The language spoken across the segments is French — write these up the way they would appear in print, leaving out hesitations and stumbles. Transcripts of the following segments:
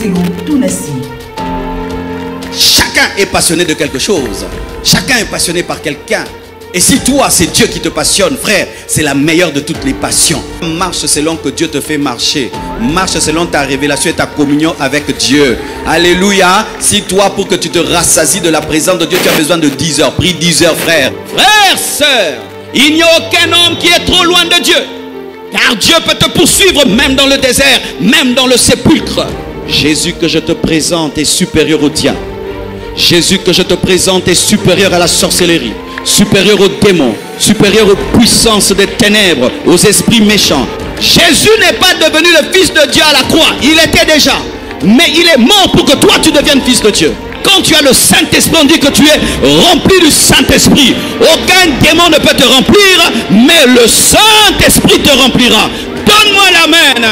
Marcelo Tounassi. Chacun est passionné de quelque chose. Chacun est passionné par quelqu'un. Et si toi, c'est Dieu qui te passionne, frère, c'est la meilleure de toutes les passions. Marche selon que Dieu te fait marcher. Marche selon ta révélation et ta communion avec Dieu. Alléluia. Si toi, pour que tu te rassasies de la présence de Dieu, tu as besoin de 10 heures. Prie 10 heures, frère. Frère, sœur, il n'y a aucun homme qui est trop loin de Dieu. Car Dieu peut te poursuivre même dans le désert, même dans le sépulcre. Jésus que je te présente est supérieur au diable. Jésus que je te présente est supérieur à la sorcellerie, supérieur aux démons, supérieur aux puissances des ténèbres, aux esprits méchants. Jésus n'est pas devenu le fils de Dieu à la croix. Il était déjà. Mais il est mort pour que toi tu deviennes fils de Dieu. Quand tu as le Saint-Esprit, on dit que tu es rempli du Saint-Esprit. Aucun démon ne peut te remplir, mais le Saint-Esprit te remplira. Donne-moi l'amen.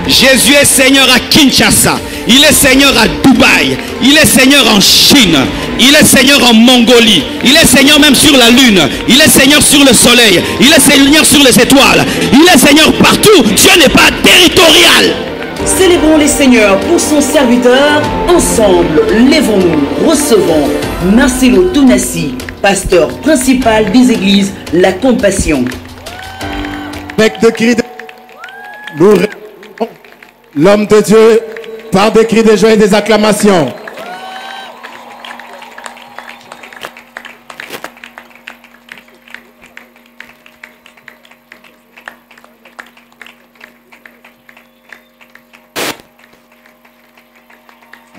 Jésus est Seigneur à Kinshasa. Il est Seigneur à Dubaï. Il est Seigneur en Chine. Il est Seigneur en Mongolie. Il est Seigneur même sur la lune. Il est Seigneur sur le soleil. Il est Seigneur sur les étoiles. Il est Seigneur partout. Dieu n'est pas territorial. Célébrons les Seigneurs pour son serviteur. Ensemble, lèvons-nous, recevons Marcelo Tounassi, pasteur principal des églises La Compassion. Avec des cris de... Nous répondons l'homme de Dieu par des cris de joie et des acclamations.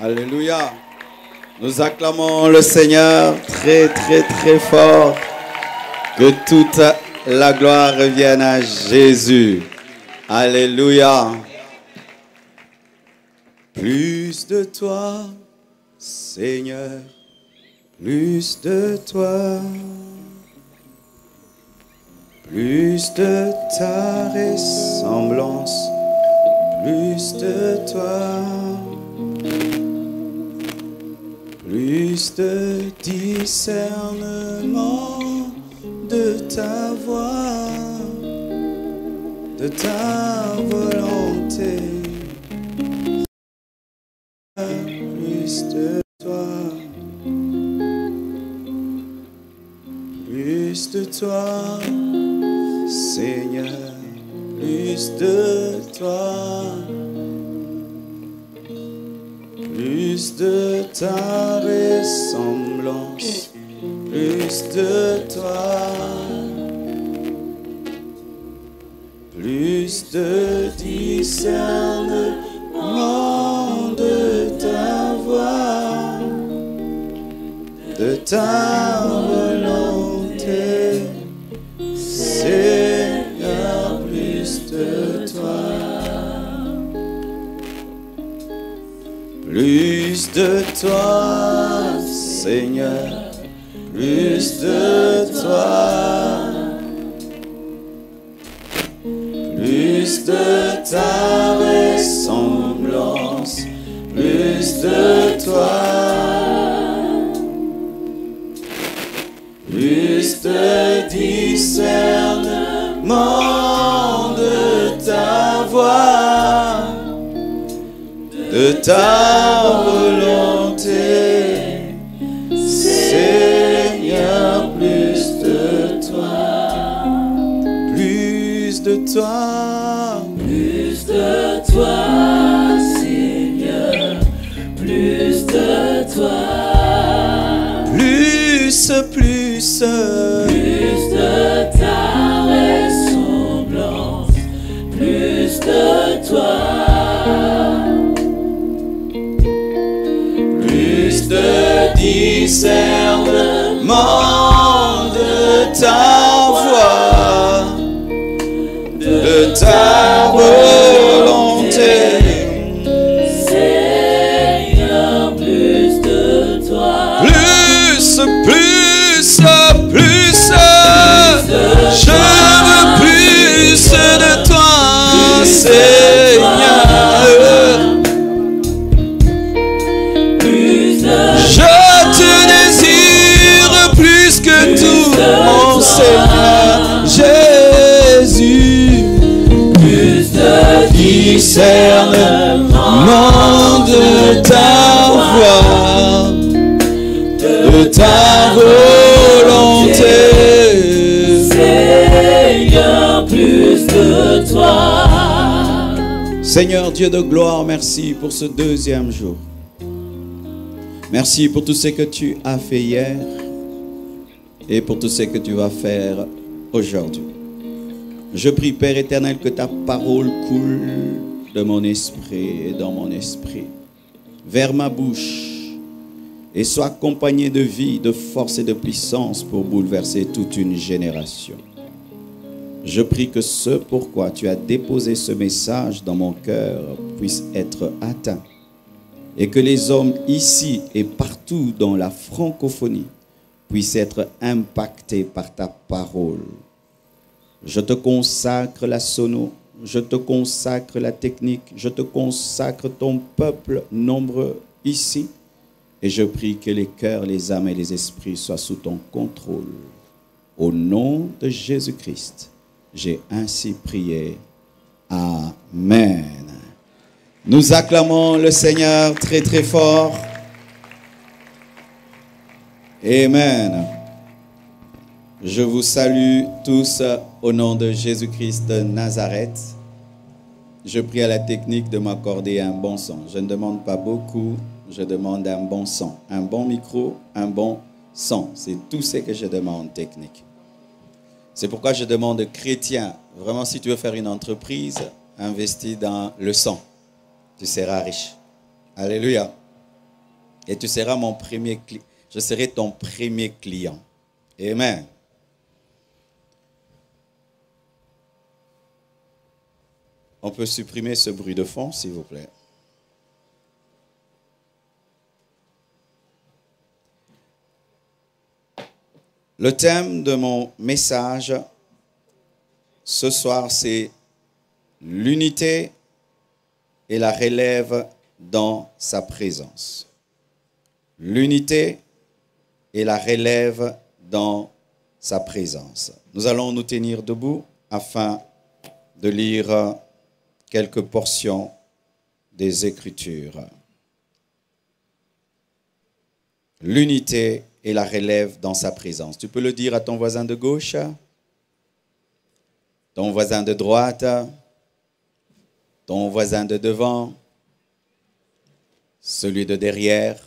Alléluia. Nous acclamons le Seigneur très très très fort. Que toute la gloire revienne à Jésus. Alléluia. Plus de toi, Seigneur, plus de toi, plus de ta ressemblance, plus de toi, plus de discernement de ta voix, de ta volonté. Plus de toi, plus de toi, Seigneur, plus de toi, plus de ta ressemblance, plus de toi, plus de discernement de ta voix, de ta volonté, Seigneur, plus de toi, plus de toi, Seigneur, plus de toi, plus de ta ressemblance, plus de toi, plus de discernement de ta voix, de ta volonté, Seigneur, plus de toi, plus de toi, plus de toi, Seigneur, plus de toi, plus de ta ressemblance, plus de toi, plus de discernement de ta voix, de ta volonté, Seigneur, plus de toi, plus, je veux plus de toi, Seigneur. Je te désire plus que tout, mon Seigneur Jésus. plus de Discernement demande ta voix, de ta volonté. Seigneur, plus de toi. Seigneur Dieu de gloire, merci pour ce deuxième jour. Merci pour tout ce que tu as fait hier et pour tout ce que tu vas faire aujourd'hui. Je prie, Père éternel, que ta parole coule de mon esprit et dans mon esprit vers ma bouche et soit accompagnée de vie, de force et de puissance pour bouleverser toute une génération. Je prie que ce pourquoi tu as déposé ce message dans mon cœur puisse être atteint et que les hommes ici et partout dans la francophonie puissent être impactés par ta parole. Je te consacre la sono, je te consacre la technique, je te consacre ton peuple nombreux ici et je prie que les cœurs, les âmes et les esprits soient sous ton contrôle. Au nom de Jésus-Christ, j'ai ainsi prié. Amen. Nous acclamons le Seigneur très très fort. Amen. Je vous salue tous au nom de Jésus-Christ de Nazareth. Je prie à la technique de m'accorder un bon son. Je ne demande pas beaucoup, je demande un bon son. Un bon micro, un bon son. C'est tout ce que je demande, technique. C'est pourquoi je demande aux chrétiens, vraiment si tu veux faire une entreprise, investis dans le son. Tu seras riche. Alléluia. Et tu seras mon premier client. Je serai ton premier client. Amen. On peut supprimer ce bruit de fond, s'il vous plaît. Le thème de mon message ce soir, c'est l'unité et la relève dans sa présence. L'unité et la relève dans sa présence. Nous allons nous tenir debout afin de lire quelques portions des Écritures. L'unité et la relève dans sa présence. Tu peux le dire à ton voisin de gauche, ton voisin de droite, ton voisin de devant, celui de derrière,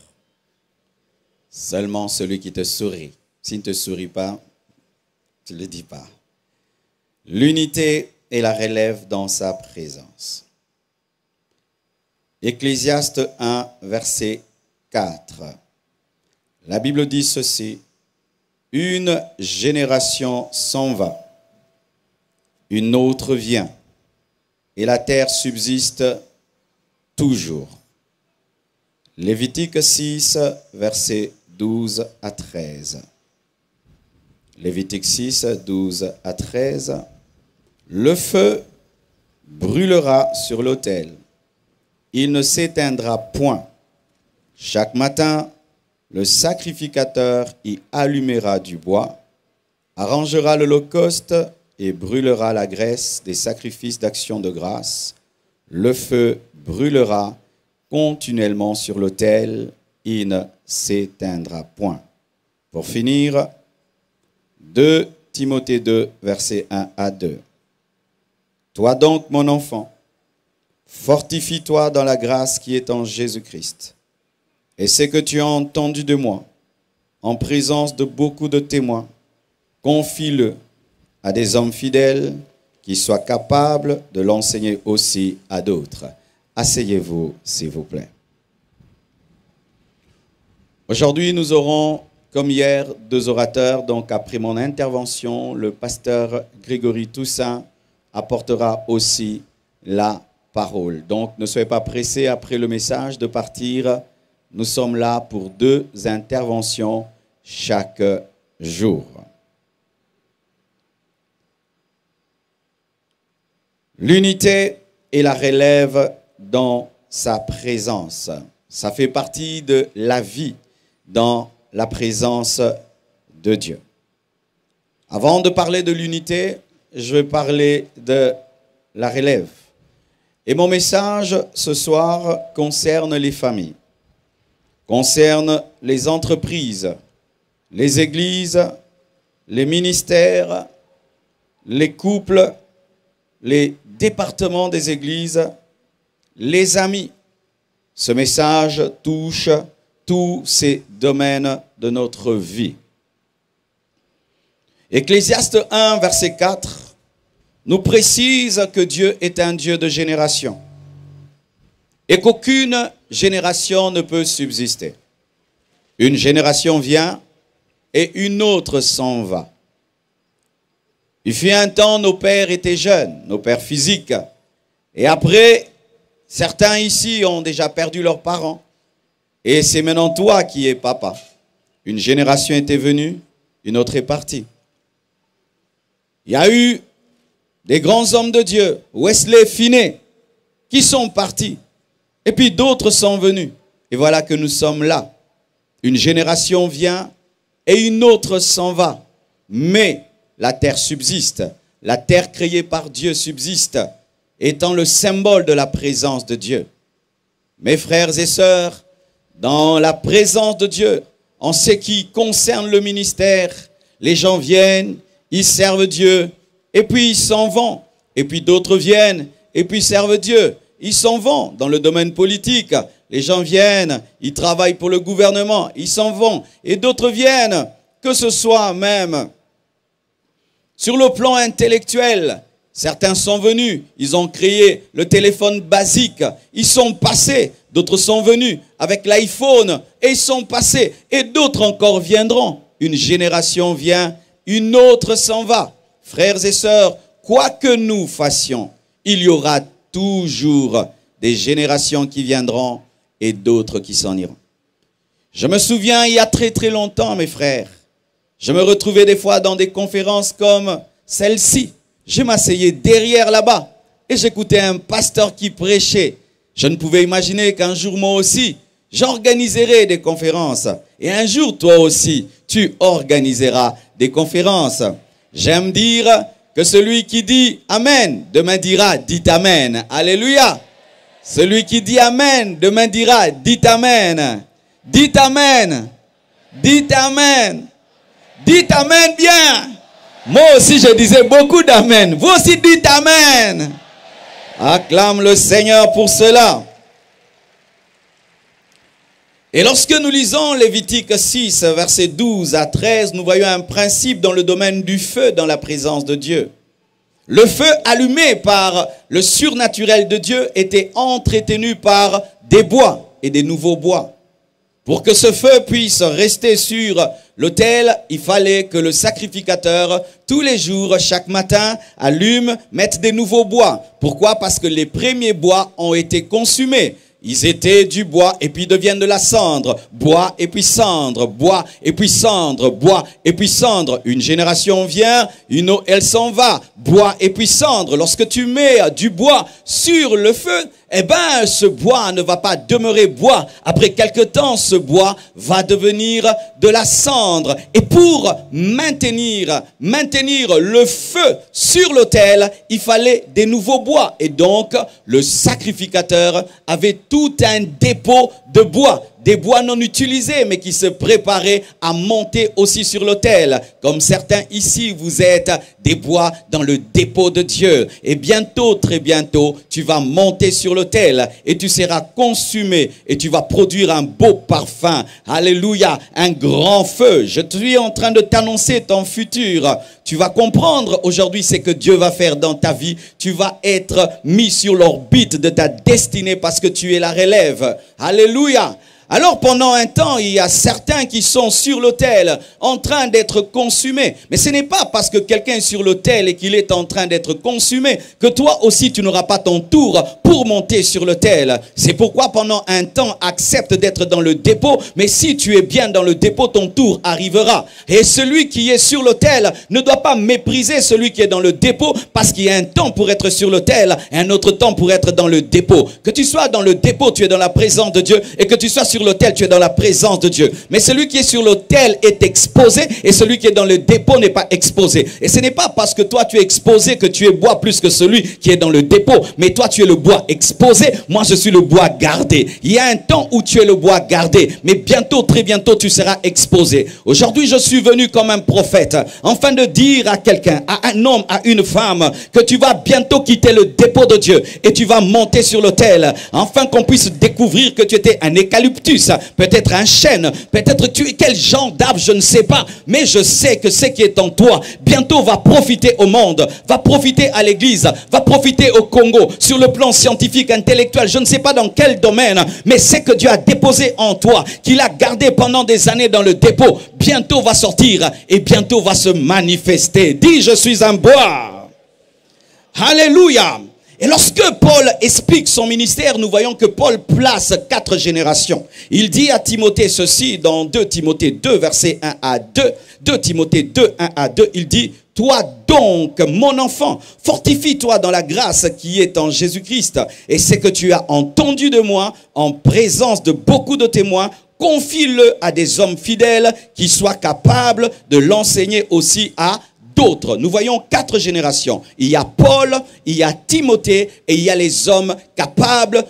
seulement celui qui te sourit. S'il ne te sourit pas, tu ne le dis pas. L'unité et la relève dans sa présence. Ecclésiaste 1, verset 4. La Bible dit ceci: une génération s'en va, une autre vient, et la terre subsiste toujours. Lévitique 6, versets 12 à 13. Lévitique 6, 12 à 13. Le feu brûlera sur l'autel. Il ne s'éteindra point. Chaque matin, le sacrificateur y allumera du bois, arrangera l'holocauste et brûlera la graisse des sacrifices d'action de grâce. Le feu brûlera continuellement sur l'autel, il ne s'éteindra point. Pour finir, 2 Timothée 2, versets 1 à 2. Toi donc, mon enfant, fortifie-toi dans la grâce qui est en Jésus-Christ. Et ce que tu as entendu de moi, en présence de beaucoup de témoins, confie-le à des hommes fidèles qui soient capables de l'enseigner aussi à d'autres. Asseyez-vous, s'il vous plaît. Aujourd'hui, nous aurons, comme hier, 2 orateurs. Donc, après mon intervention, le pasteur Grégory Toussaint apportera aussi la parole. Donc, ne soyez pas pressés après le message de partir. Nous sommes là pour 2 interventions chaque jour. L'unité et la relève dans sa présence. Ça fait partie de la vie dans la présence de Dieu. Avant de parler de l'unité, je vais parler de la relève. Et mon message ce soir concerne les familles, concerne les entreprises, les églises, les ministères, les couples, les départements des églises, les amis. Ce message touche tous ces domaines de notre vie. Ecclésiaste 1, verset 4, nous précise que Dieu est un Dieu de génération et qu'aucune génération ne peut subsister. Une génération vient et une autre s'en va. Il fut un temps, nos pères étaient jeunes, nos pères physiques. Et après, certains ici ont déjà perdu leurs parents. Et c'est maintenant toi qui es papa. Une génération était venue, une autre est partie. Il y a eu des grands hommes de Dieu, Wesley, Finney, qui sont partis. Et puis d'autres sont venus. Et voilà que nous sommes là. Une génération vient et une autre s'en va. Mais la terre subsiste. La terre créée par Dieu subsiste, étant le symbole de la présence de Dieu. Mes frères et sœurs, dans la présence de Dieu, en ce qui concerne le ministère, les gens viennent, ils servent Dieu, et puis ils s'en vont. Et puis d'autres viennent, et puis servent Dieu. Ils s'en vont dans le domaine politique. Les gens viennent, ils travaillent pour le gouvernement, ils s'en vont. Et d'autres viennent, que ce soit même sur le plan intellectuel. Certains sont venus, ils ont créé le téléphone basique, ils sont passés. D'autres sont venus avec l'iPhone et ils sont passés. Et d'autres encore viendront. Une génération vient, une autre s'en va. Frères et sœurs, quoi que nous fassions, il y aura toujours des générations qui viendront et d'autres qui s'en iront. Je me souviens, il y a très très longtemps, mes frères, je me retrouvais des fois dans des conférences comme celle-ci. Je m'asseyais derrière là-bas et j'écoutais un pasteur qui prêchait. Je ne pouvais imaginer qu'un jour, moi aussi, j'organiserai des conférences. Et un jour, toi aussi, tu organiseras des conférences. J'aime dire que celui qui dit Amen, demain dira, dites Amen. Alléluia. Celui qui dit Amen, demain dira, dites Amen. Dites Amen. Dites Amen. Dites Amen bien. Moi aussi, je disais beaucoup d'Amen. Vous aussi, dites Amen. Acclame le Seigneur pour cela. Et lorsque nous lisons Lévitique 6, versets 12 à 13, nous voyons un principe dans le domaine du feu dans la présence de Dieu. Le feu allumé par le surnaturel de Dieu était entretenu par des bois et des nouveaux bois. Pour que ce feu puisse rester sur l'autel, il fallait que le sacrificateur, tous les jours, chaque matin, allume, mette des nouveaux bois. Pourquoi? Parce que les premiers bois ont été consumés. Ils étaient du bois et puis deviennent de la cendre. Bois et puis cendre, bois et puis cendre, bois et puis cendre. Une génération vient, une autre, elle s'en va. Bois et puis cendre. Lorsque tu mets du bois sur le feu, eh bien, ce bois ne va pas demeurer bois. Après quelque temps, ce bois va devenir de la cendre. Et pour maintenir le feu sur l'autel, il fallait des nouveaux bois. Et donc, le sacrificateur avait tout un dépôt de bois. Des bois non utilisés, mais qui se préparaient à monter aussi sur l'autel. Comme certains ici, vous êtes des bois dans le dépôt de Dieu. Et bientôt, très bientôt, tu vas monter sur l'autel et tu seras consumé et tu vas produire un beau parfum. Alléluia, un grand feu. Je suis en train de t'annoncer ton futur. Tu vas comprendre aujourd'hui ce que Dieu va faire dans ta vie. Tu vas être mis sur l'orbite de ta destinée parce que tu es la relève. Alléluia. Alors pendant un temps, il y a certains qui sont sur l'autel en train d'être consumés. Mais ce n'est pas parce que quelqu'un est sur l'autel et qu'il est en train d'être consumé que toi aussi tu n'auras pas ton tour pour monter sur l'autel. C'est pourquoi pendant un temps, accepte d'être dans le dépôt. Mais si tu es bien dans le dépôt, ton tour arrivera. Et celui qui est sur l'autel ne doit pas mépriser celui qui est dans le dépôt parce qu'il y a un temps pour être sur l'autel et un autre temps pour être dans le dépôt. Que tu sois dans le dépôt, tu es dans la présence de Dieu, et que tu sois sur sur l'autel, tu es dans la présence de Dieu. Mais celui qui est sur l'autel est exposé et celui qui est dans le dépôt n'est pas exposé. Et ce n'est pas parce que toi tu es exposé que tu es bois plus que celui qui est dans le dépôt. Mais toi tu es le bois exposé, moi je suis le bois gardé. Il y a un temps où tu es le bois gardé, mais bientôt, très bientôt, tu seras exposé. Aujourd'hui, je suis venu comme un prophète, afin de dire à quelqu'un, à un homme, à une femme, que tu vas bientôt quitter le dépôt de Dieu et tu vas monter sur l'autel, afin qu'on puisse découvrir que tu étais un eucalyptus, peut-être un chêne, peut-être tu es quel genre d'arbre, je ne sais pas, mais je sais que ce qui est en toi, bientôt va profiter au monde, va profiter à l'église, va profiter au Congo, sur le plan scientifique, intellectuel, je ne sais pas dans quel domaine, mais c'est que Dieu a déposé en toi, qu'il a gardé pendant des années dans le dépôt, bientôt va sortir et bientôt va se manifester. Dis, je suis un bois. Alléluia. Et lorsque Paul explique son ministère, nous voyons que Paul place 4 générations. Il dit à Timothée ceci dans 2 Timothée 2, versets 1 à 2. 2 Timothée 2, 1 à 2, il dit, « Toi donc, mon enfant, fortifie-toi dans la grâce qui est en Jésus-Christ. Et ce que tu as entendu de moi, en présence de beaucoup de témoins, confie-le à des hommes fidèles qui soient capables de l'enseigner aussi à d'autres. » Nous voyons 4 générations. Il y a Paul, il y a Timothée et il y a les hommes capables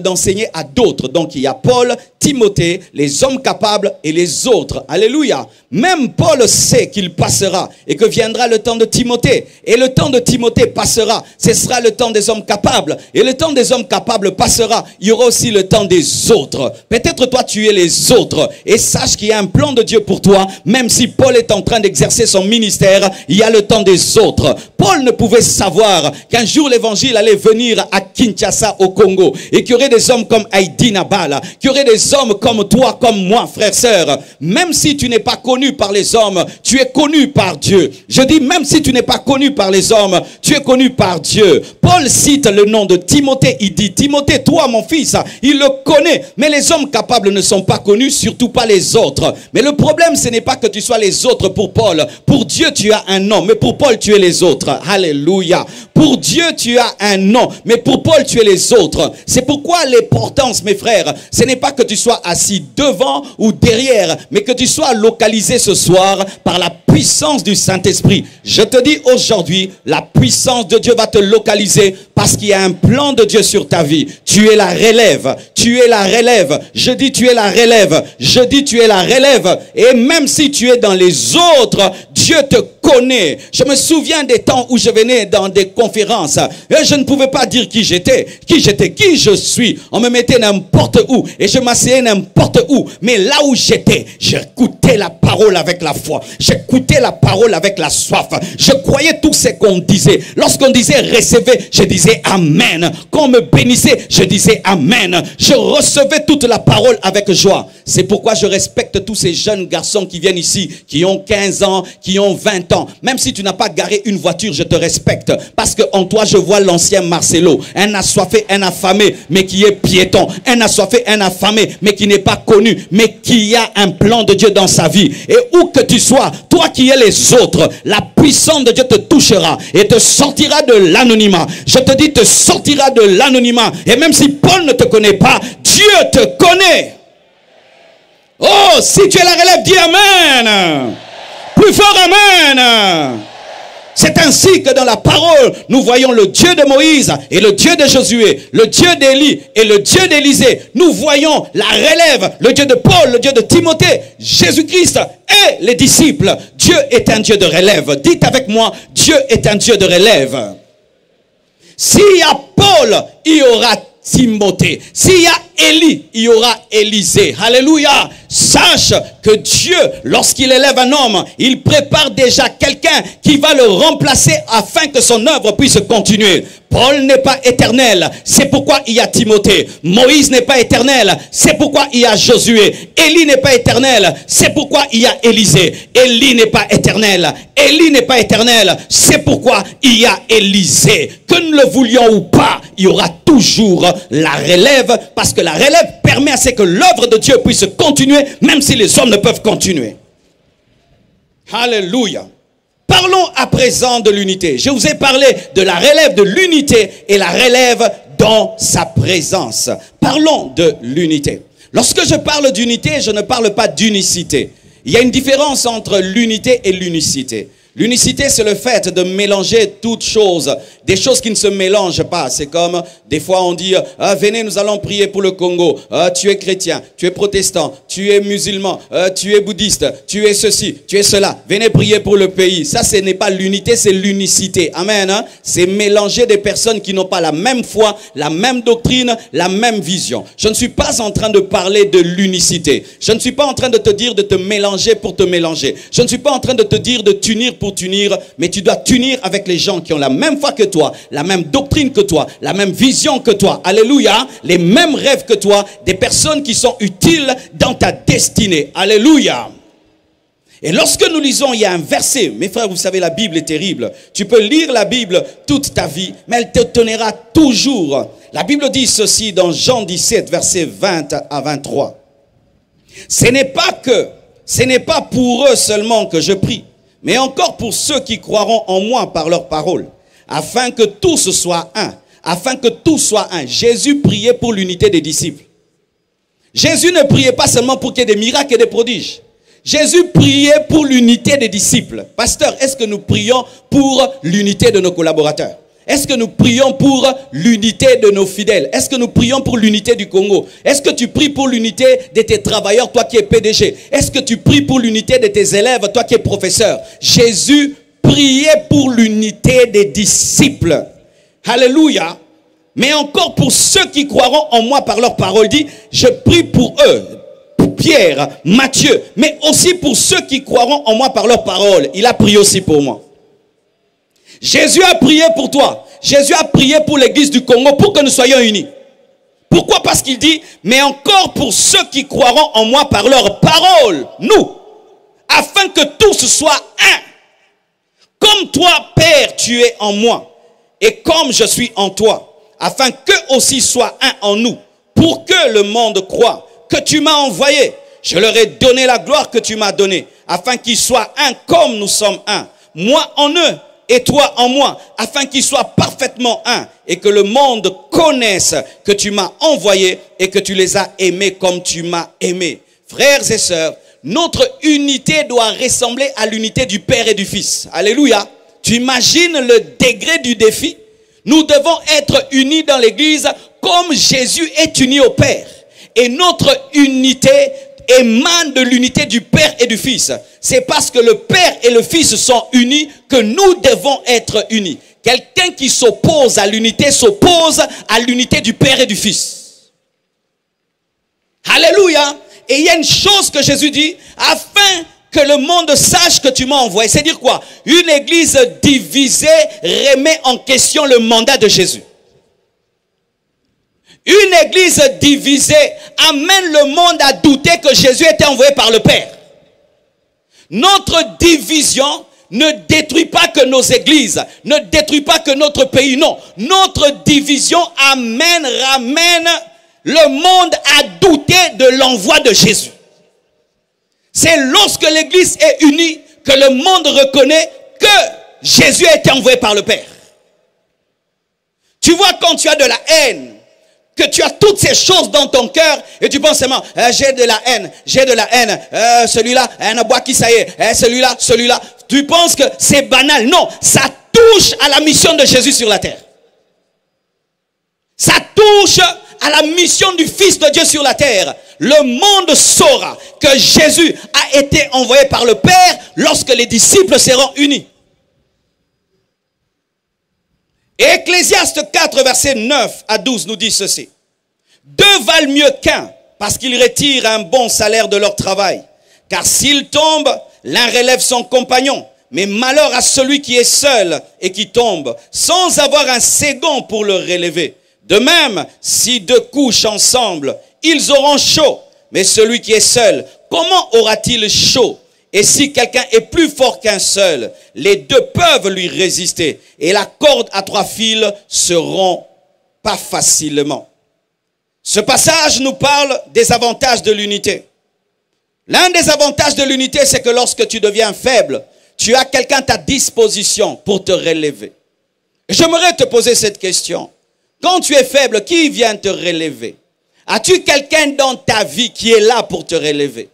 d'enseigner à d'autres. Donc il y a Paul, Timothée, les hommes capables et les autres. Alléluia. Même Paul sait qu'il passera et que viendra le temps de Timothée. Et le temps de Timothée passera. Ce sera le temps des hommes capables. Et le temps des hommes capables passera. Il y aura aussi le temps des autres. Peut-être toi tu es les autres. Et sache qu'il y a un plan de Dieu pour toi. Même si Paul est en train d'exercer son ministère, il y a le temps des autres. Paul ne pouvait savoir qu'un jour l'évangile allait venir à Kinshasa au Congo. Et qu'il y aurait des hommes comme Heidi Nabala. Qu'il y aurait des hommes comme toi, comme moi, frères, sœurs. Même si tu n'es pas connu par les hommes, tu es connu par Dieu. Je dis, même si tu n'es pas connu par les hommes, tu es connu par Dieu. Paul cite le nom de Timothée. Il dit, Timothée, toi, mon fils, il le connaît. Mais les hommes capables ne sont pas connus, surtout pas les autres. Mais le problème, ce n'est pas que tu sois les autres pour Paul. Pour Dieu, tu as un nom. Mais pour Paul, tu es les autres. Alléluia. Pour Dieu, tu as un nom. Mais pour Paul, tu es les autres. C'est pourquoi l'importance, mes frères, ce n'est pas que tu sois assis devant ou derrière, mais que tu sois localisé ce soir par la puissance du Saint-Esprit. Je te dis aujourd'hui, la puissance de Dieu va te localiser parce qu'il y a un plan de Dieu sur ta vie. Tu es la relève. Tu es la relève. Je dis tu es la relève. Je dis tu es la relève. Et même si tu es dans les autres, Dieu te connaît. Je me souviens des temps où je venais dans des conférences et je ne pouvais pas dire qui j'étais, qui je suis. On me mettait n'importe où et je m'asseyais n'importe où. Mais là où j'étais, j'écoutais la parole avec la foi. J'écoutais la parole avec la soif. Je croyais tout ce qu'on disait. Lorsqu'on disait recevez, je disais amen. Quand on me bénissait, je disais amen. Je recevais toute la parole avec joie. C'est pourquoi je respecte tous ces jeunes garçons qui viennent ici, qui ont 15 ans, qui ont 20 ans. Même si tu n'as pas garé une voiture, je te respecte. Parce qu'en toi, je vois l'ancien Marcelo. Un assoiffé, un affamé, mais qui est piéton. Un assoiffé, un affamé, mais qui n'est pas connu, mais qui a un plan de Dieu dans sa vie. Et où que tu sois, toi qui es les autres, la puissance de Dieu te touchera et te sortira de l'anonymat. Je te dis, te sortira de l'anonymat. Et même si Paul ne te connaît pas, Dieu te connaît. Oh, si tu es la relève, dis amen. Plus fort, amen. C'est ainsi que dans la parole, nous voyons le Dieu de Moïse et le Dieu de Josué, le Dieu d'Élie et le Dieu d'Élisée. Nous voyons la relève, le Dieu de Paul, le Dieu de Timothée, Jésus-Christ et les disciples. Dieu est un Dieu de relève. Dites avec moi, Dieu est un Dieu de relève. S'il y a Paul, il y aura Timothée. S'il y a Élie, il y aura Élisée. Alléluia. Sache que Dieu, lorsqu'il élève un homme, il prépare déjà quelqu'un qui va le remplacer afin que son œuvre puisse continuer. Paul n'est pas éternel, c'est pourquoi il y a Timothée. Moïse n'est pas éternel, c'est pourquoi il y a Josué. Élie n'est pas éternel, c'est pourquoi il y a Élisée. Élie n'est pas éternel, Élie n'est pas éternel, c'est pourquoi il y a Élisée. Que nous le voulions ou pas, il y aura toujours la relève, parce que la relève permet à ce que l'œuvre de Dieu puisse continuer, même si les hommes ne peuvent continuer. Alléluia. Parlons à présent de l'unité. Je vous ai parlé de la relève de l'unité et la relève dans sa présence. Parlons de l'unité. Lorsque je parle d'unité, je ne parle pas d'unicité. Il y a une différence entre l'unité et l'unicité. L'unicité, c'est le fait de mélanger toutes choses, des choses qui ne se mélangent pas. C'est comme, des fois on dit, venez, nous allons prier pour le Congo. Tu es chrétien, tu es protestant, tu es musulman, tu es bouddhiste, tu es ceci, tu es cela. Venez prier pour le pays. Ça, ce n'est pas l'unité, c'est l'unicité. Amen. Hein? C'est mélanger des personnes qui n'ont pas la même foi, la même doctrine, la même vision. Je ne suis pas en train de parler de l'unicité. Je ne suis pas en train de te dire de te mélanger pour te mélanger. Je ne suis pas en train de te dire de t'unir pour t'unir, mais tu dois t'unir avec les gens qui ont la même foi que toi, la même doctrine que toi, la même vision que toi. Alléluia. Les mêmes rêves que toi, des personnes qui sont utiles dans ta destinée. Alléluia. Et lorsque nous lisons, il y a un verset. Mes frères, vous savez, la Bible est terrible. Tu peux lire la Bible toute ta vie, mais elle te tenera toujours. La Bible dit ceci dans Jean 17, versets 20 à 23. Ce n'est pas pour eux seulement que je prie, mais encore pour ceux qui croiront en moi par leur parole, afin que tous soient un. Afin que tous soient un. Jésus priait pour l'unité des disciples. Jésus ne priait pas seulement pour qu'il y ait des miracles et des prodiges. Jésus priait pour l'unité des disciples. Pasteur, est-ce que nous prions pour l'unité de nos collaborateurs? Est-ce que nous prions pour l'unité de nos fidèles? Est-ce que nous prions pour l'unité du Congo? Est-ce que tu pries pour l'unité de tes travailleurs, toi qui es PDG? Est-ce que tu pries pour l'unité de tes élèves, toi qui es professeur? Jésus priait pour l'unité des disciples. Alléluia. Mais encore pour ceux qui croiront en moi par leur parole, dit, je prie pour eux. Pierre, Matthieu, mais aussi pour ceux qui croiront en moi par leur parole. Il a prié aussi pour moi. Jésus a prié pour toi. Jésus a prié pour l'église du Congo pour que nous soyons unis. Pourquoi? Parce qu'il dit, mais encore pour ceux qui croiront en moi par leur parole, nous, afin que tous soient un. Comme toi, Père, tu es en moi, et comme je suis en toi, afin qu'eux aussi soient un en nous, pour que le monde croie que tu m'as envoyé. Je leur ai donné la gloire que tu m'as donnée, afin qu'ils soient un comme nous sommes un. Moi en eux, et toi en moi, afin qu'ils soient parfaitement un, et que le monde connaisse que tu m'as envoyé et que tu les as aimés comme tu m'as aimé. Frères et sœurs, notre unité doit ressembler à l'unité du Père et du Fils. Alléluia. Tu imagines le degré du défi? Nous devons être unis dans l'église comme Jésus est uni au Père. Et notre unité émane de l'unité du Père et du Fils. C'est parce que le Père et le Fils sont unis que nous devons être unis. Quelqu'un qui s'oppose à l'unité s'oppose à l'unité du Père et du Fils. Alléluia. Et il y a une chose que Jésus dit, afin que le monde sache que tu m'as envoyé. C'est dire quoi? Une église divisée remet en question le mandat de Jésus. Une église divisée amène le monde à douter que Jésus était envoyé par le Père. Notre division ne détruit pas que nos églises, ne détruit pas que notre pays, non. Notre division ramène le monde à douter de l'envoi de Jésus. C'est lorsque l'église est unie que le monde reconnaît que Jésus a été envoyé par le Père. Tu vois, quand tu as de la haine, que tu as toutes ces choses dans ton cœur et tu penses seulement, j'ai de la haine, celui-là, un bois qui ça y est, celui-là. Tu penses que c'est banal. Non, ça touche à la mission de Jésus sur la terre. Ça touche à la mission du Fils de Dieu sur la terre. Le monde saura que Jésus a été envoyé par le Père lorsque les disciples seront unis. Et Ecclésiaste 4, versets 9 à 12 nous dit ceci. Deux valent mieux qu'un, parce qu'ils retirent un bon salaire de leur travail. Car s'ils tombent, l'un relève son compagnon. Mais malheur à celui qui est seul et qui tombe, sans avoir un second pour le relever. De même, si deux couchent ensemble, ils auront chaud. Mais celui qui est seul, comment aura-t-il chaud? Et si quelqu'un est plus fort qu'un seul, les deux peuvent lui résister. Et la corde à 3 fils se rompt pas facilement. Ce passage nous parle des avantages de l'unité. L'un des avantages de l'unité, c'est que lorsque tu deviens faible, tu as quelqu'un à ta disposition pour te relever. J'aimerais te poser cette question. Quand tu es faible, qui vient te relever? As-tu quelqu'un dans ta vie qui est là pour te relever?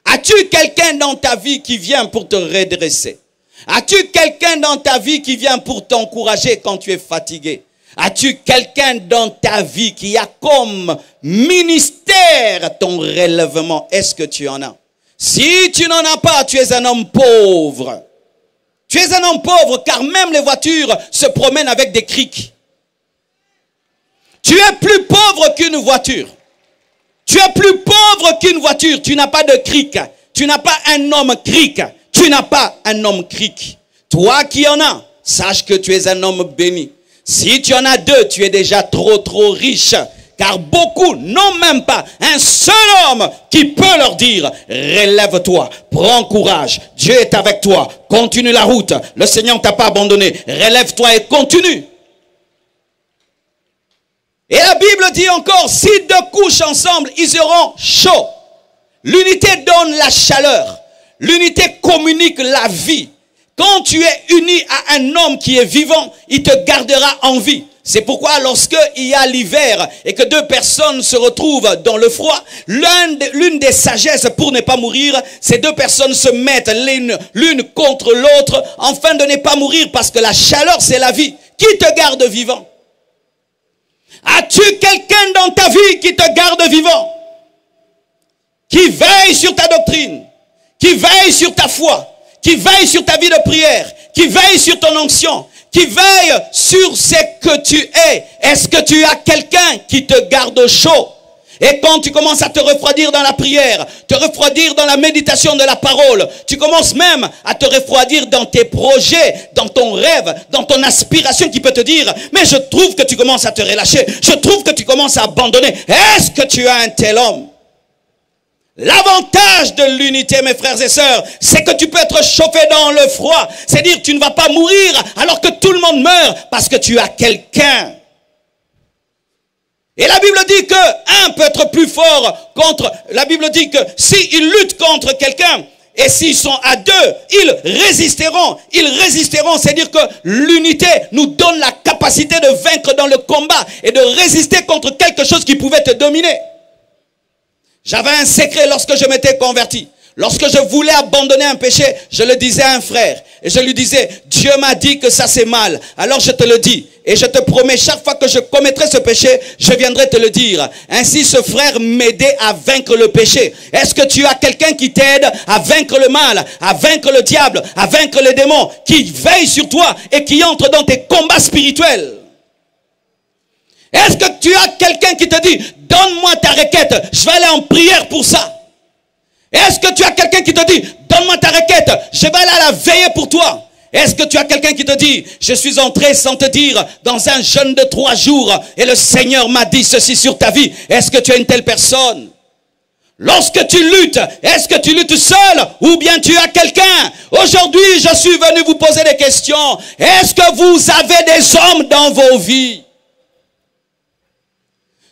As-tu quelqu'un dans ta vie qui vient pour te redresser? As-tu quelqu'un dans ta vie qui vient pour t'encourager quand tu es fatigué? As-tu quelqu'un dans ta vie qui a comme ministère ton relèvement? Est-ce que tu en as? Si tu n'en as pas, tu es un homme pauvre. Tu es un homme pauvre car même les voitures se promènent avec des crics. Tu es plus pauvre qu'une voiture. Tu es plus pauvre qu'une voiture. Tu n'as pas de cric. Tu n'as pas un homme cric. Tu n'as pas un homme cric. Toi qui en as, sache que tu es un homme béni. Si tu en as deux, tu es déjà trop riche. Car beaucoup n'ont même pas un seul homme qui peut leur dire, relève-toi, prends courage, Dieu est avec toi, continue la route, le Seigneur ne t'a pas abandonné, relève-toi et continue. Et la Bible dit encore, si deux couchent ensemble, ils seront chauds. L'unité donne la chaleur. L'unité communique la vie. Quand tu es uni à un homme qui est vivant, il te gardera en vie. C'est pourquoi lorsqu'il y a l'hiver et que deux personnes se retrouvent dans le froid, l'une des sagesses pour ne pas mourir, ces deux personnes se mettent l'une contre l'autre afin de ne pas mourir parce que la chaleur c'est la vie. Qui te garde vivant? As-tu quelqu'un dans ta vie qui te garde vivant? Qui veille sur ta doctrine? Qui veille sur ta foi? Qui veille sur ta vie de prière? Qui veille sur ton onction? Qui veille sur ce que tu es? Est-ce que tu as quelqu'un qui te garde chaud? Et quand tu commences à te refroidir dans la prière, te refroidir dans la méditation de la parole, tu commences même à te refroidir dans tes projets, dans ton rêve, dans ton aspiration qui peut te dire, mais je trouve que tu commences à te relâcher, je trouve que tu commences à abandonner. Est-ce que tu as un tel homme? L'avantage de l'unité, mes frères et sœurs, c'est que tu peux être chauffé dans le froid. C'est-à-dire que tu ne vas pas mourir alors que tout le monde meurt parce que tu as quelqu'un. Et la Bible dit que un peut être plus fort contre... La Bible dit que s'ils luttent contre quelqu'un, et s'ils sont à deux, ils résisteront. Ils résisteront, c'est-à-dire que l'unité nous donne la capacité de vaincre dans le combat et de résister contre quelque chose qui pouvait te dominer. J'avais un secret lorsque je m'étais converti. Lorsque je voulais abandonner un péché, je le disais à un frère. Et je lui disais, Dieu m'a dit que ça c'est mal. Alors je te le dis. Et je te promets, chaque fois que je commettrai ce péché, je viendrai te le dire. Ainsi ce frère m'aidait à vaincre le péché. Est-ce que tu as quelqu'un qui t'aide à vaincre le mal, à vaincre le diable, à vaincre les démons, qui veille sur toi et qui entre dans tes combats spirituels? Est-ce que tu as quelqu'un qui te dit, donne-moi ta requête, je vais aller en prière pour ça? Est-ce que tu as quelqu'un qui te dit, donne-moi ta requête, je vais aller à la veiller pour toi? Est-ce que tu as quelqu'un qui te dit, je suis entré sans te dire, dans un jeûne de 3 jours, et le Seigneur m'a dit ceci sur ta vie? Est-ce que tu as une telle personne? Lorsque tu luttes, est-ce que tu luttes seul ou bien tu as quelqu'un? Aujourd'hui, je suis venu vous poser des questions. Est-ce que vous avez des hommes dans vos vies?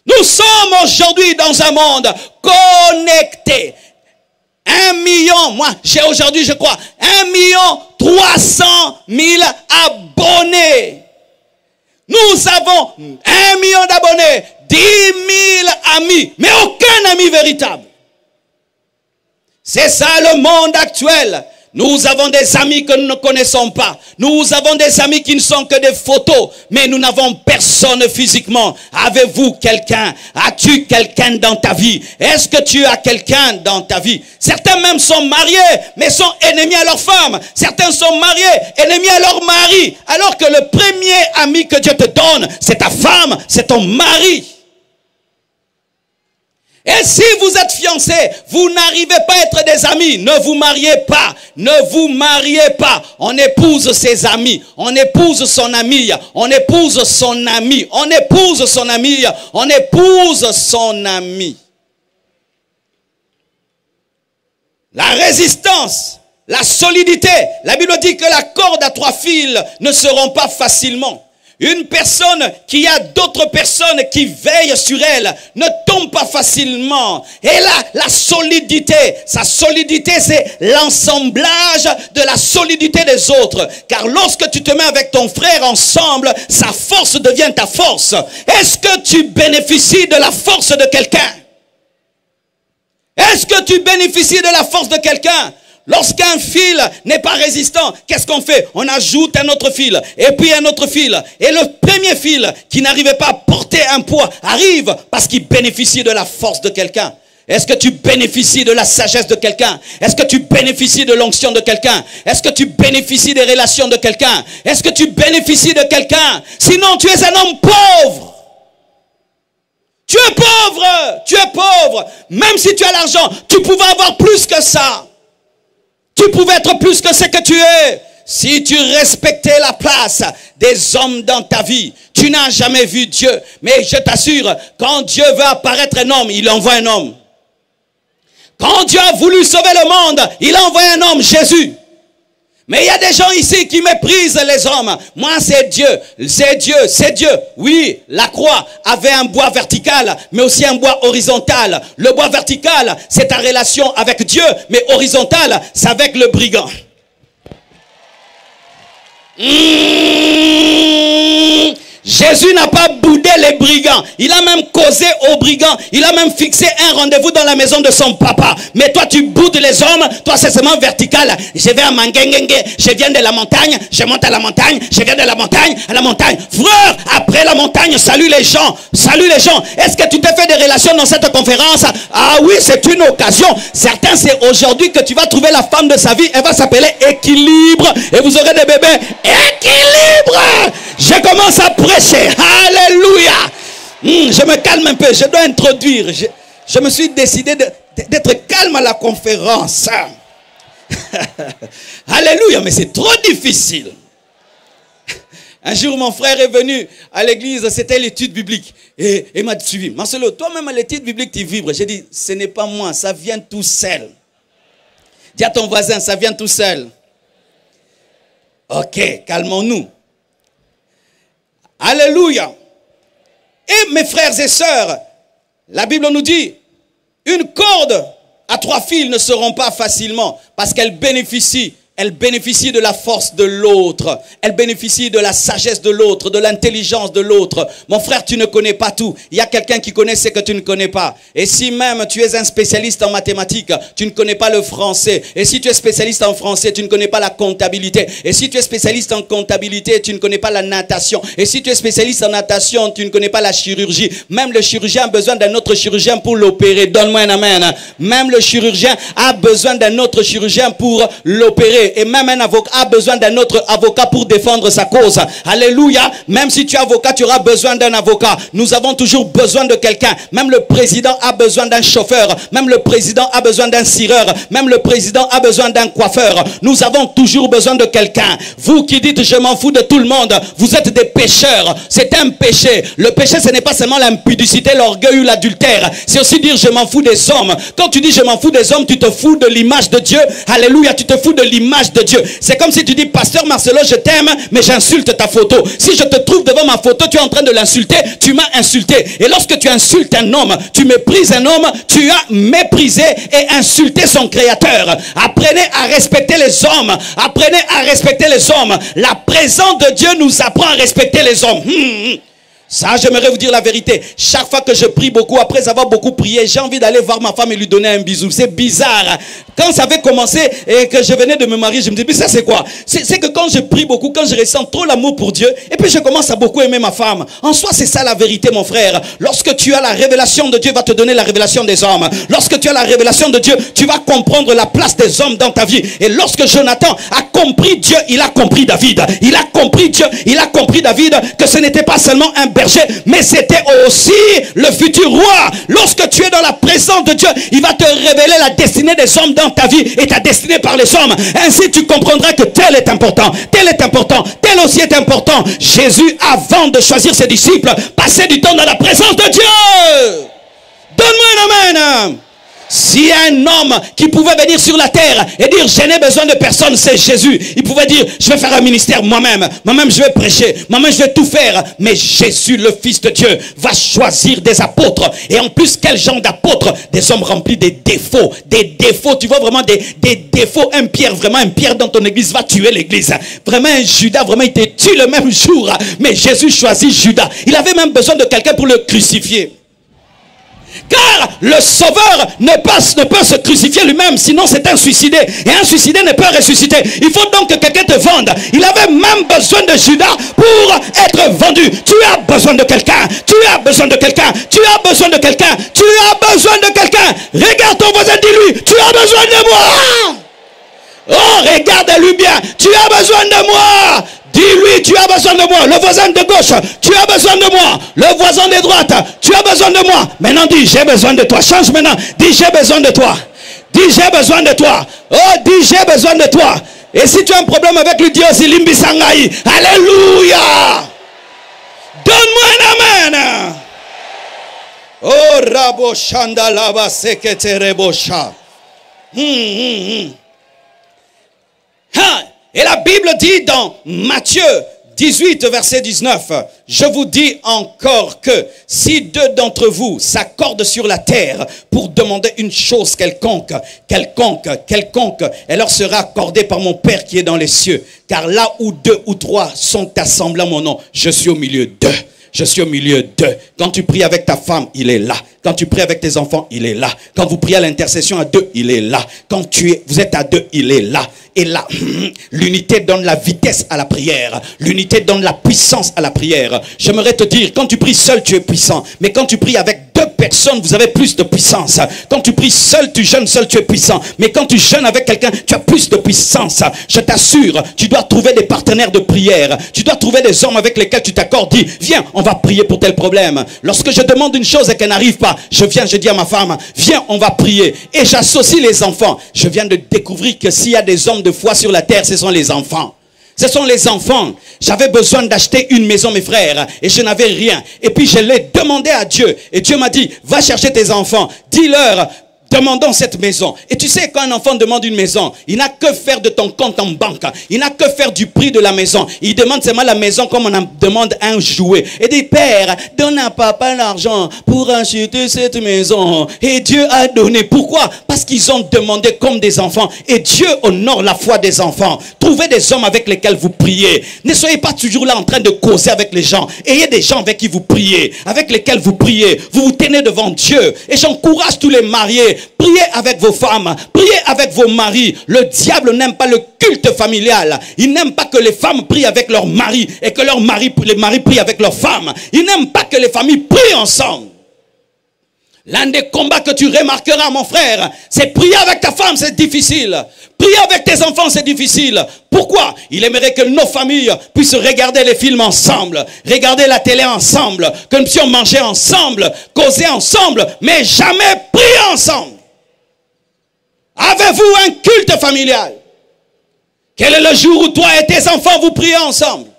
Nous sommes aujourd'hui dans un monde connecté. 1 million, moi j'ai aujourd'hui je crois 1 300 000 abonnés. Nous avons 1 million d'abonnés, 10 000 amis, mais aucun ami véritable. C'est ça le monde actuel. Nous avons des amis que nous ne connaissons pas. Nous avons des amis qui ne sont que des photos. Mais nous n'avons personne physiquement. Avez-vous quelqu'un? As-tu quelqu'un dans ta vie? Est-ce que tu as quelqu'un dans ta vie? Certains même sont mariés, mais sont ennemis à leur femme. Certains sont mariés, ennemis à leur mari. Alors que le premier ami que Dieu te donne, c'est ta femme, c'est ton mari. Et si vous êtes fiancés, vous n'arrivez pas à être des amis, ne vous mariez pas, ne vous mariez pas. On épouse ses amis, on épouse son ami, on épouse son ami, on épouse son ami, on épouse son ami. La résistance, la solidité, la Bible dit que la corde à 3 fils ne se rompt pas facilement. Une personne qui a d'autres personnes qui veillent sur elle ne tombe pas facilement. Et là, la solidité, sa solidité, c'est l'assemblage de la solidité des autres. Car lorsque tu te mets avec ton frère ensemble, sa force devient ta force. Est-ce que tu bénéficies de la force de quelqu'un? Est-ce que tu bénéficies de la force de quelqu'un? Lorsqu'un fil n'est pas résistant, qu'est-ce qu'on fait? On ajoute un autre fil, et puis un autre fil. Et le premier fil qui n'arrivait pas à porter un poids arrive parce qu'il bénéficie de la force de quelqu'un. Est-ce que tu bénéficies de la sagesse de quelqu'un? Est-ce que tu bénéficies de l'onction de quelqu'un? Est-ce que tu bénéficies des relations de quelqu'un? Est-ce que tu bénéficies de quelqu'un? Sinon, tu es un homme pauvre. Tu es pauvre. Tu es pauvre. Même si tu as l'argent, tu pouvais avoir plus que ça. Tu pouvais être plus que ce que tu es. Si tu respectais la place des hommes dans ta vie, tu n'as jamais vu Dieu. Mais je t'assure, quand Dieu veut apparaître un homme, il envoie un homme. Quand Dieu a voulu sauver le monde, il a envoyé un homme, Jésus. Mais il y a des gens ici qui méprisent les hommes. Moi, c'est Dieu. C'est Dieu. C'est Dieu. Oui, la croix avait un bois vertical, mais aussi un bois horizontal. Le bois vertical, c'est ta relation avec Dieu, mais horizontal, c'est avec le brigand. Jésus n'a pas boudé les brigands. Il a même causé aux brigands. Il a même fixé un rendez-vous dans la maison de son papa. Mais toi, tu boudes les hommes. Toi, c'est seulement vertical. Je vais à Mangengengue. Je viens de la montagne. Je monte à la montagne. Je viens de la montagne à la montagne. Frère, après la montagne, salue les gens. Salue les gens. Est-ce que tu t'es fait des relations dans cette conférence? Ah oui, c'est une occasion. Certains, c'est aujourd'hui que tu vas trouver la femme de sa vie. Elle va s'appeler Équilibre. Et vous aurez des bébés. Équilibre. Je commence à prêcher. Alléluia. Je me calme un peu. Je dois introduire. Je me suis décidé d'être calme à la conférence. Alléluia. Mais c'est trop difficile. Un jour, mon frère est venu à l'église. C'était l'étude biblique. Et il m'a suivi. Marcelo, toi-même à l'étude biblique, tu vibres. J'ai dit, ce n'est pas moi. Ça vient tout seul. Dis à ton voisin, ça vient tout seul. Ok, calmons-nous. Alléluia. Et mes frères et sœurs, la Bible nous dit, une corde à 3 fils ne se rompt pas facilement parce qu'elle bénéficie de la force de l'autre. Elle bénéficie de la sagesse de l'autre, de l'intelligence de l'autre. Mon frère, tu ne connais pas tout. Il y a quelqu'un qui connaît ce que tu ne connais pas. Et si même tu es un spécialiste en mathématiques, tu ne connais pas le français. Et si tu es spécialiste en français, tu ne connais pas la comptabilité. Et si tu es spécialiste en comptabilité, tu ne connais pas la natation. Et si tu es spécialiste en natation, tu ne connais pas la chirurgie. Même le chirurgien a besoin d'un autre chirurgien pour l'opérer. Donne-moi un amen. Même le chirurgien a besoin d'un autre chirurgien pour l'opérer. Et même un avocat a besoin d'un autre avocat pour défendre sa cause. Alléluia. Même si tu es avocat, tu auras besoin d'un avocat. Nous avons toujours besoin de quelqu'un. Même le président a besoin d'un chauffeur. Même le président a besoin d'un cireur. Même le président a besoin d'un coiffeur. Nous avons toujours besoin de quelqu'un. Vous qui dites je m'en fous de tout le monde, vous êtes des pécheurs. C'est un péché. Le péché, ce n'est pas seulement l'impudicité, l'orgueil ou l'adultère. C'est aussi dire je m'en fous des hommes. Quand tu dis je m'en fous des hommes, tu te fous de l'image de Dieu. Alléluia, tu te fous de l'image de Dieu. C'est comme si tu dis pasteur Marcelo, je t'aime, mais j'insulte ta photo. Si je te trouve devant ma photo, tu es en train de l'insulter, tu m'as insulté. Et lorsque tu insultes un homme, tu méprises un homme, tu as méprisé et insulté son créateur. Apprenez à respecter les hommes. Apprenez à respecter les hommes. La présence de Dieu nous apprend à respecter les hommes. Ça, j'aimerais vous dire la vérité. Chaque fois que je prie beaucoup, après avoir beaucoup prié, j'ai envie d'aller voir ma femme et lui donner un bisou. C'est bizarre. Quand ça avait commencé et que je venais de me marier, je me dis, mais ça c'est quoi? C'est que quand je prie beaucoup, quand je ressens trop l'amour pour Dieu, et puis je commence à beaucoup aimer ma femme. En soi, c'est ça la vérité, mon frère. Lorsque tu as la révélation de Dieu, va te donner la révélation des hommes. Lorsque tu as la révélation de Dieu, tu vas comprendre la place des hommes dans ta vie. Et lorsque Jonathan a compris Dieu, il a compris David. Il a compris Dieu, il a compris David, que ce n'était pas seulement un berger, mais c'était aussi le futur roi. Lorsque tu es dans la présence de Dieu, il va te révéler la destinée des hommes dans ta vie et ta destinée par les hommes. Ainsi tu comprendras que tel est important, tel est important, tel aussi est important. Jésus, avant de choisir ses disciples, passait du temps dans la présence de Dieu. Donne-moi un amen. S'il y a un homme qui pouvait venir sur la terre et dire je n'ai besoin de personne, c'est Jésus. Il pouvait dire je vais faire un ministère moi-même. Moi-même je vais prêcher. Moi-même je vais tout faire. Mais Jésus, le Fils de Dieu, va choisir des apôtres. Et en plus, quel genre d'apôtres? Des hommes remplis des défauts. Des défauts, tu vois vraiment des défauts. Un Pierre, vraiment un Pierre dans ton église va tuer l'église. Vraiment un Judas, vraiment il te tue le même jour. Mais Jésus choisit Judas. Il avait même besoin de quelqu'un pour le crucifier. Car le sauveur ne peut se crucifier lui-même, sinon c'est un suicidé. Et un suicidé ne peut ressusciter. Il faut donc que quelqu'un te vende. Il avait même besoin de Judas pour être vendu. Tu as besoin de quelqu'un. Tu as besoin de quelqu'un. Tu as besoin de quelqu'un. Tu as besoin de quelqu'un. Regarde ton voisin, dis-lui, tu as besoin de moi. Oh, regarde-lui bien. Tu as besoin de moi. Dis-lui, tu as besoin de moi. Le voisin de gauche, tu as besoin de moi. Le voisin de droite, tu as besoin de moi. Maintenant, dis, j'ai besoin de toi. Change maintenant. Dis, j'ai besoin de toi. Dis, j'ai besoin de toi. Oh, dis, j'ai besoin de toi. Et si tu as un problème avec lui, dis aussi, Limbi Sangaï. Alléluia. Donne-moi un amen. Oh, Rabo Shanda Laba Sekete Rebosha. Et la Bible dit dans Matthieu 18, verset 19, je vous dis encore que si deux d'entre vous s'accordent sur la terre pour demander une chose quelconque, elle leur sera accordée par mon Père qui est dans les cieux. Car là où deux ou trois sont assemblés en mon nom, je suis au milieu d'eux. Je suis au milieu d'eux. Quand tu pries avec ta femme, il est là. Quand tu pries avec tes enfants, il est là. Quand vous priez à l'intercession à deux, il est là. Quand vous êtes à deux, il est là. Et là, l'unité donne la vitesse à la prière. L'unité donne la puissance à la prière. J'aimerais te dire, quand tu pries seul, tu es puissant. Mais quand tu pries avec deux personnes, vous avez plus de puissance. Quand tu pries seul, tu jeûnes seul, tu es puissant. Mais quand tu jeûnes avec quelqu'un, tu as plus de puissance. Je t'assure, tu dois trouver des partenaires de prière. Tu dois trouver des hommes avec lesquels tu t'accordes. Dis, viens, on va prier pour tel problème. Lorsque je demande une chose et qu'elle n'arrive pas, je dis à ma femme, viens, on va prier. Et j'associe les enfants. Je viens de découvrir que s'il y a des hommes de foi sur la terre, ce sont les enfants. Ce sont les enfants. J'avais besoin d'acheter une maison, mes frères, et je n'avais rien. Et puis je l'ai demandé à Dieu. Et Dieu m'a dit, va chercher tes enfants. Dis-leur, demandons cette maison. Et tu sais, quand un enfant demande une maison, il n'a que faire de ton compte en banque. Il n'a que faire du prix de la maison. Il demande seulement la maison comme on demande un jouet. Et dit, Père, donne à papa l'argent pour acheter cette maison. Et Dieu a donné. Pourquoi? Parce qu'ils ont demandé comme des enfants. Et Dieu honore la foi des enfants. Trouvez des hommes avec lesquels vous priez. Ne soyez pas toujours là en train de causer avec les gens. Ayez des gens avec qui vous priez, avec lesquels vous priez. Vous vous tenez devant Dieu. Et j'encourage tous les mariés. Priez avec vos femmes, priez avec vos maris. Le diable n'aime pas le culte familial. Il n'aime pas que les femmes prient avec leurs maris et que les maris prient avec leurs femmes. Il n'aime pas que les familles prient ensemble. L'un des combats que tu remarqueras, mon frère, c'est prier avec ta femme, c'est difficile. Prier avec tes enfants, c'est difficile. Pourquoi? Il aimerait que nos familles puissent regarder les films ensemble, regarder la télé ensemble, que nous puissions manger ensemble, causer ensemble, mais jamais prier ensemble. Avez-vous un culte familial? Quel est le jour où toi et tes enfants vous priez ensemble?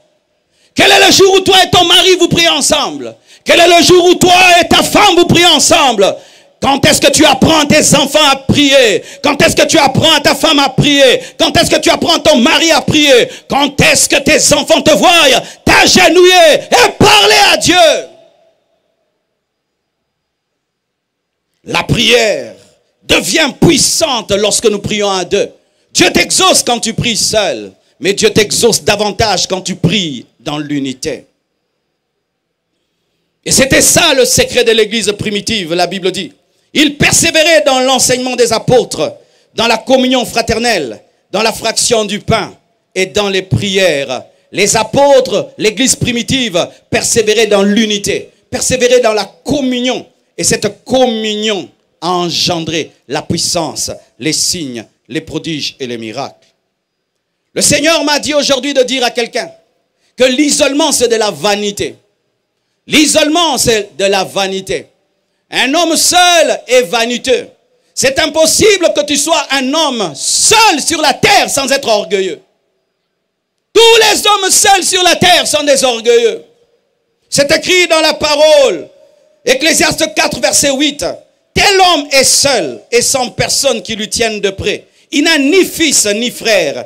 Quel est le jour où toi et ton mari vous priez ensemble? Quel est le jour où toi et ta femme vous priez ensemble? Quand est-ce que tu apprends à tes enfants à prier? Quand est-ce que tu apprends à ta femme à prier? Quand est-ce que tu apprends à ton mari à prier? Quand est-ce que tes enfants te voient t'agenouiller et parler à Dieu? La prière devient puissante lorsque nous prions à deux. Dieu t'exauce quand tu pries seul, mais Dieu t'exauce davantage quand tu pries dans l'unité. Et c'était ça le secret de l'église primitive, la Bible dit. Ils persévéraient dans l'enseignement des apôtres, dans la communion fraternelle, dans la fraction du pain et dans les prières. Les apôtres, l'église primitive, persévéraient dans l'unité, persévéraient dans la communion. Et cette communion a engendré la puissance, les signes, les prodiges et les miracles. Le Seigneur m'a dit aujourd'hui de dire à quelqu'un que l'isolement c'est de la vanité. L'isolement c'est de la vanité. Un homme seul est vaniteux. C'est impossible que tu sois un homme seul sur la terre sans être orgueilleux. Tous les hommes seuls sur la terre sont des orgueilleux. C'est écrit dans la parole. Ecclésiaste 4 verset 8. tel homme est seul et sans personne qui lui tienne de près. Il n'a ni fils ni frère.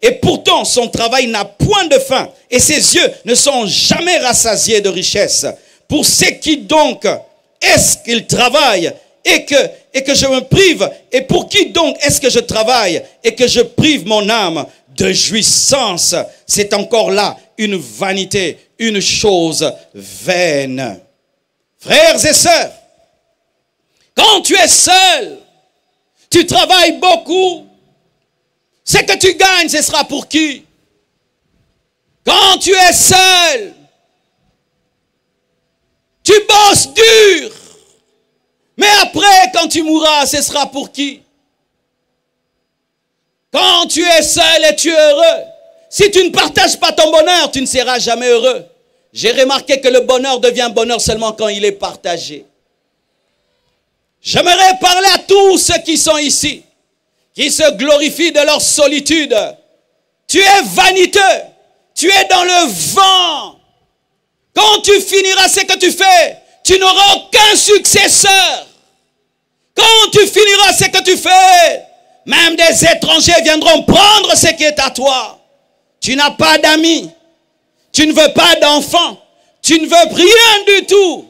Et pourtant, son travail n'a point de fin. Et ses yeux ne sont jamais rassasiés de richesse. Pour ce qui donc est-ce qu'il travaille et que je me prive? Et pour qui donc est-ce que je travaille et que je prive mon âme de jouissance? C'est encore là une vanité, une chose vaine. Frères et sœurs, quand tu es seul, tu travailles beaucoup, ce que tu gagnes, ce sera pour qui? Quand tu es seul, tu bosses dur, mais après, quand tu mourras, ce sera pour qui? Quand tu es seul et tu es heureux, si tu ne partages pas ton bonheur, tu ne seras jamais heureux. J'ai remarqué que le bonheur devient bonheur seulement quand il est partagé. J'aimerais parler à tous ceux qui sont ici, qui se glorifient de leur solitude. Tu es vaniteux, tu es dans le vent. Quand tu finiras ce que tu fais, tu n'auras aucun successeur. Quand tu finiras ce que tu fais, même des étrangers viendront prendre ce qui est à toi. Tu n'as pas d'amis, tu ne veux pas d'enfants, tu ne veux rien du tout.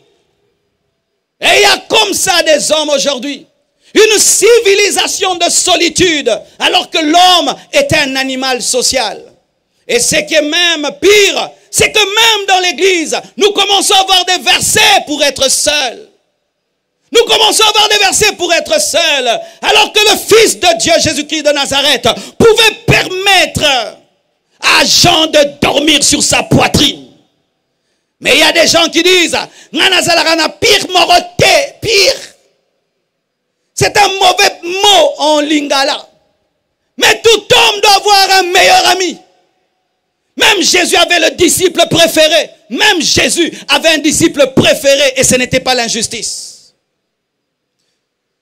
Et il y a comme ça des hommes aujourd'hui. Une civilisation de solitude, alors que l'homme est un animal social. Et ce qui est même pire, c'est que même dans l'église, nous commençons à avoir des versets pour être seuls. Nous commençons à avoir des versets pour être seuls, alors que le Fils de Dieu, Jésus-Christ de Nazareth, pouvait permettre à Jean de dormir sur sa poitrine. Mais il y a des gens qui disent, pire. C'est un mauvais mot en lingala. Mais tout homme doit avoir un meilleur ami. Même Jésus avait le disciple préféré. Même Jésus avait un disciple préféré et ce n'était pas l'injustice.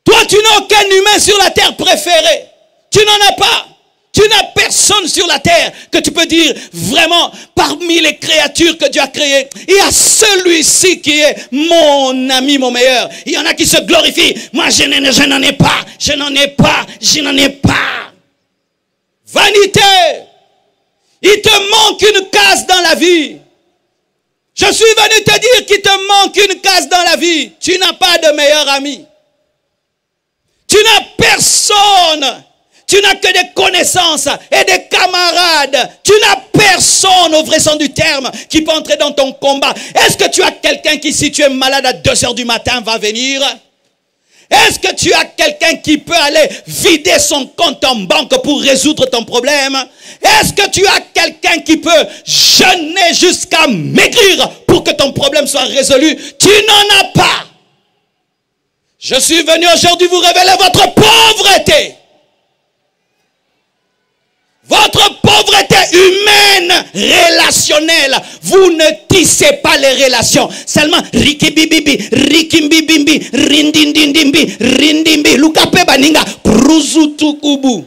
Toi, tu n'as aucun humain sur la terre préféré. Tu n'en as pas. Tu n'as personne sur la terre que tu peux dire vraiment parmi les créatures que Dieu a créées. Il y a celui-ci qui est mon ami, mon meilleur. Il y en a qui se glorifient. Moi, je n'en ai pas. Je n'en ai pas. Je n'en ai pas. Vanité. Il te manque une case dans la vie. Je suis venu te dire qu'il te manque une case dans la vie. Tu n'as pas de meilleur ami. Tu n'as personne. Tu n'as que des connaissances et des camarades. Tu n'as personne au vrai sens du terme qui peut entrer dans ton combat. Est-ce que tu as quelqu'un qui, si tu es malade à 2 h du matin, va venir? Est-ce que tu as quelqu'un qui peut aller vider son compte en banque pour résoudre ton problème? Est-ce que tu as quelqu'un qui peut jeûner jusqu'à maigrir pour que ton problème soit résolu? Tu n'en as pas. Je suis venu aujourd'hui vous révéler votre pauvreté. Votre pauvreté humaine, relationnelle. Vous ne tissez pas les relations. Seulement, rikibibibi, rikimbibimbi, rindindindimbi, rindimbi, lukape baninga, kruzutukubu.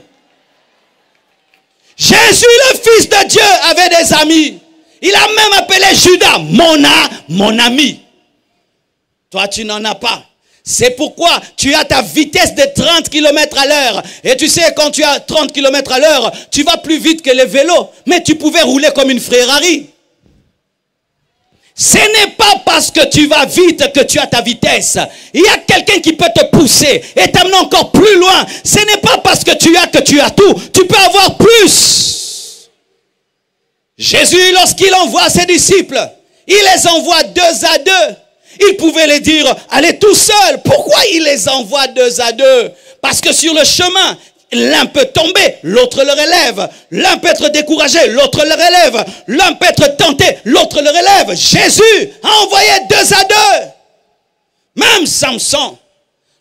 Jésus, le Fils de Dieu, avait des amis. Il a même appelé Judas, mon ami. Toi, tu n'en as pas. C'est pourquoi tu as ta vitesse de 30 km à l'heure. Et tu sais, quand tu as 30 km à l'heure, tu vas plus vite que les vélos. Mais tu pouvais rouler comme une Ferrari. Ce n'est pas parce que tu vas vite que tu as ta vitesse. Il y a quelqu'un qui peut te pousser et t'amener encore plus loin. Ce n'est pas parce que tu as tout. Tu peux avoir plus. Jésus, lorsqu'il envoie ses disciples, il les envoie 2 à 2. Il pouvait les dire, allez tout seul. Pourquoi il les envoie 2 à 2? Parce que sur le chemin, l'un peut tomber, l'autre le relève. L'un peut être découragé, l'autre le relève. L'un peut être tenté, l'autre le relève. Jésus a envoyé 2 à 2. Même Samson,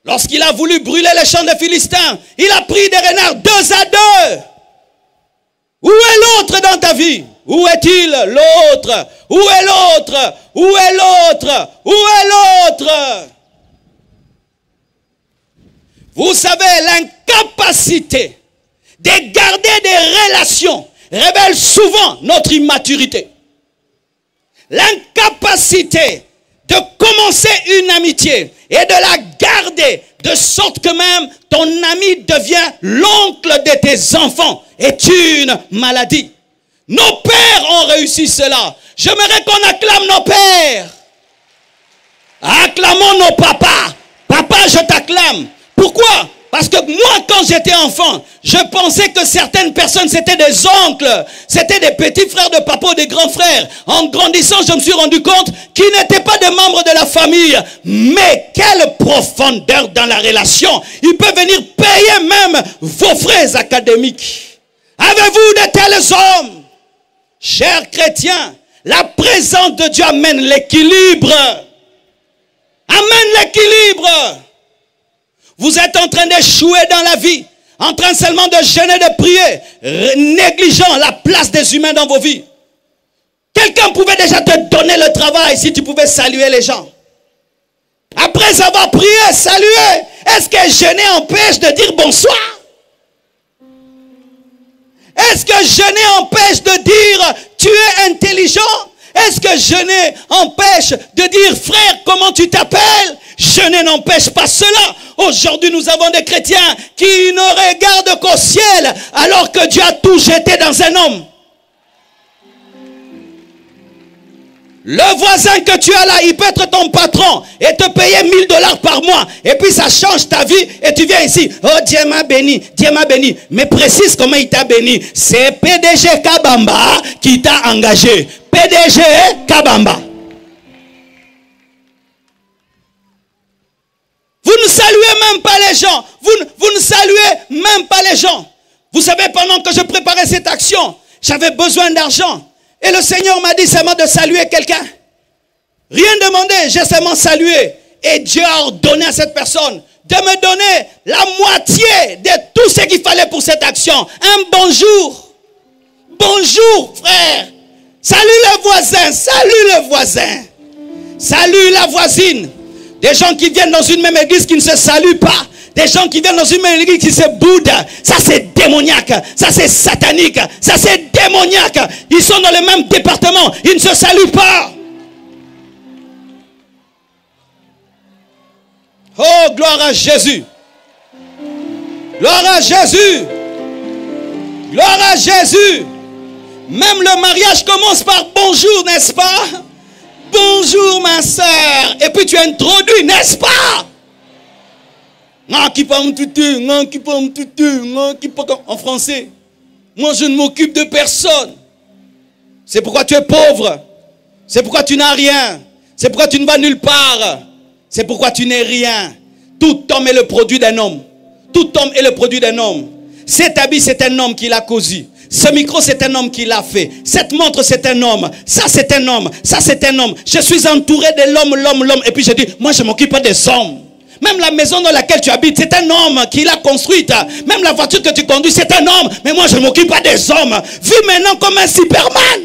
lorsqu'il a voulu brûler les champs des Philistins, il a pris des renards 2 à 2. Où est l'autre dans ta vie? Où est-il, l'autre? Où est l'autre? Où est l'autre? Où est l'autre? Vous savez, l'incapacité de garder des relations révèle souvent notre immaturité. L'incapacité de commencer une amitié et de la garder, de sorte que même ton ami devient l'oncle de tes enfants, est une maladie. Nos pères ont réussi cela. J'aimerais qu'on acclame nos pères. Acclamons nos papas. Papa, je t'acclame. Pourquoi? Parce que moi, quand j'étais enfant, je pensais que certaines personnes, c'était des oncles, c'était des petits frères de papa ou des grands frères. En grandissant, je me suis rendu compte qu'ils n'étaient pas des membres de la famille. Mais quelle profondeur dans la relation. Ils peuvent venir payer même vos frais académiques. Avez-vous de tels hommes? Chers chrétiens, la présence de Dieu amène l'équilibre. Amène l'équilibre. Vous êtes en train d'échouer dans la vie, en train seulement de jeûner, de prier, négligeant la place des humains dans vos vies. Quelqu'un pouvait déjà te donner le travail si tu pouvais saluer les gens. Après avoir prié, saluer, est-ce que jeûner empêche de dire bonsoir? Est-ce que jeûner empêche de dire tu es intelligent? Est-ce que jeûner empêche de dire frère, comment tu t'appelles? Jeûner n'empêche pas cela. Aujourd'hui, nous avons des chrétiens qui ne regardent qu'au ciel alors que Dieu a tout jeté dans un homme. Le voisin que tu as là, il peut être ton patron et te payer 1 000 $ par mois. Et puis ça change ta vie et tu viens ici. Oh, Dieu m'a béni, Dieu m'a béni. Mais précise comment il t'a béni. C'est PDG Kabamba qui t'a engagé. PDG Kabamba. Vous ne saluez même pas les gens. Vous ne saluez même pas les gens. Vous savez, pendant que je préparais cette action, j'avais besoin d'argent. Et le Seigneur m'a dit seulement de saluer quelqu'un. Rien demandé, j'ai seulement salué. Et Dieu a ordonné à cette personne de me donner la moitié de tout ce qu'il fallait pour cette action. Un bonjour. Bonjour, frère. Salut le voisin, salut le voisin. Salut la voisine. Des gens qui viennent dans une même église qui ne se saluent pas. Des gens qui viennent dans une même église qui se boudent. Ça c'est démoniaque. Ça c'est satanique. Ça c'est démoniaque. Ils sont dans le même département. Ils ne se saluent pas. Oh, gloire à Jésus. Gloire à Jésus. Gloire à Jésus. Même le mariage commence par bonjour, n'est-ce pas? Bonjour ma soeur. Et puis tu introduis, n'est-ce pas? En français. Moi je ne m'occupe de personne. C'est pourquoi tu es pauvre. C'est pourquoi tu n'as rien. C'est pourquoi tu ne vas nulle part. C'est pourquoi tu n'es rien. Tout homme est le produit d'un homme. Tout homme est le produit d'un homme. Cet habit c'est un homme qui l'a cosy. Ce micro c'est un homme qui l'a fait. Cette montre c'est un homme. Ça c'est un homme. Ça c'est un homme. Je suis entouré de l'homme. Et puis je dis, moi je ne m'occupe pas des hommes. Même la maison dans laquelle tu habites, c'est un homme qui l'a construite. Même la voiture que tu conduis, c'est un homme. Mais moi je ne m'occupe pas des hommes. Vis maintenant comme un Superman.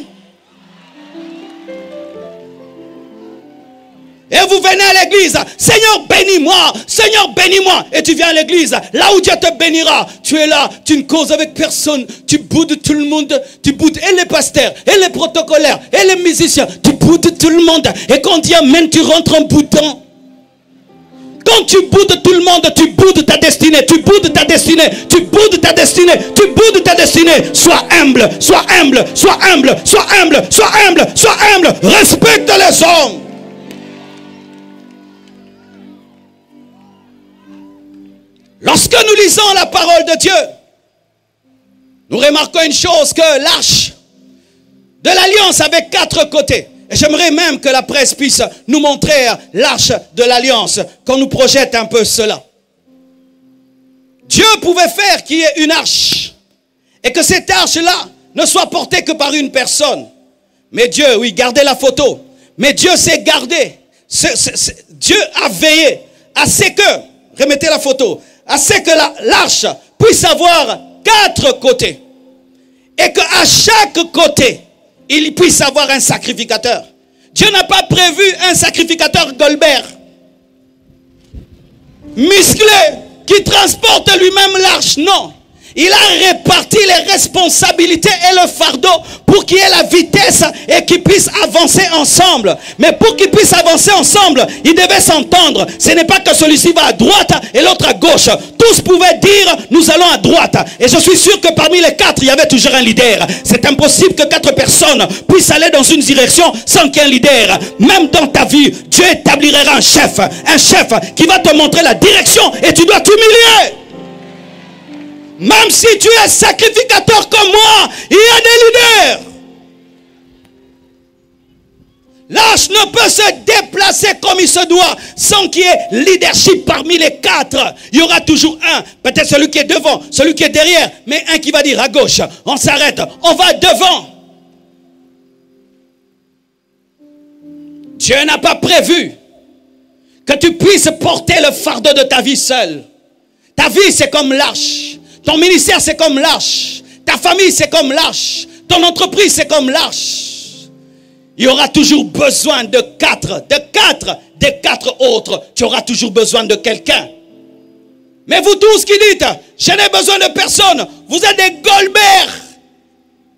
Et vous venez à l'église, Seigneur bénis-moi, Seigneur bénis-moi. Et tu viens à l'église, là où Dieu te bénira. Tu es là, tu ne causes avec personne. Tu boudes tout le monde. Tu boudes et les pasteurs, et les protocolaires, et les musiciens. Tu boudes tout le monde. Et quand Dieu amène, tu rentres en boudant. Quand tu boudes tout le monde, tu boudes ta destinée. Tu boudes ta destinée. Tu boudes ta destinée. Tu boudes ta destinée. Sois humble, sois humble, sois humble, sois humble, sois humble, sois humble. Respecte les hommes. Lorsque nous lisons la parole de Dieu, nous remarquons une chose, que l'arche de l'alliance avait 4 côtés. Et j'aimerais même que la presse puisse nous montrer l'arche de l'alliance, qu'on nous projette un peu cela. Dieu pouvait faire qu'il y ait une arche, et que cette arche-là ne soit portée que par une personne. Mais Dieu, oui, gardez la photo, mais Dieu s'est gardé. Dieu a veillé à ce que, remettez la photo, à ce que l'arche puisse avoir 4 côtés. Et qu'à chaque côté, il puisse avoir un sacrificateur. Dieu n'a pas prévu un sacrificateur Goldberg, musclé, qui transporte lui-même l'arche. Non. Il a réparti les responsabilités et le fardeau pour qu'il y ait la vitesse et qu'ils puissent avancer ensemble. Mais pour qu'ils puissent avancer ensemble, ils devaient s'entendre. Ce n'est pas que celui-ci va à droite et l'autre à gauche. Tous pouvaient dire, nous allons à droite. Et je suis sûr que parmi les 4, il y avait toujours un leader. C'est impossible que 4 personnes puissent aller dans une direction sans qu'il y ait un leader. Même dans ta vie, Dieu établira un chef qui va te montrer la direction et tu dois t'humilier. Même si tu es sacrificateur comme moi, il y a des leaders. L'arche ne peut se déplacer comme il se doit sans qu'il y ait leadership parmi les 4. Il y aura toujours un, peut-être celui qui est devant, celui qui est derrière, mais un qui va dire à gauche, on s'arrête, on va devant. Dieu n'a pas prévu que tu puisses porter le fardeau de ta vie seul. Ta vie c'est comme l'arche. Ton ministère, c'est comme l'arche. Ta famille, c'est comme l'arche. Ton entreprise, c'est comme l'arche. Il y aura toujours besoin de 4. Des 4 autres. Tu auras toujours besoin de quelqu'un. Mais vous tous qui dites, je n'ai besoin de personne. Vous êtes des Goldberg.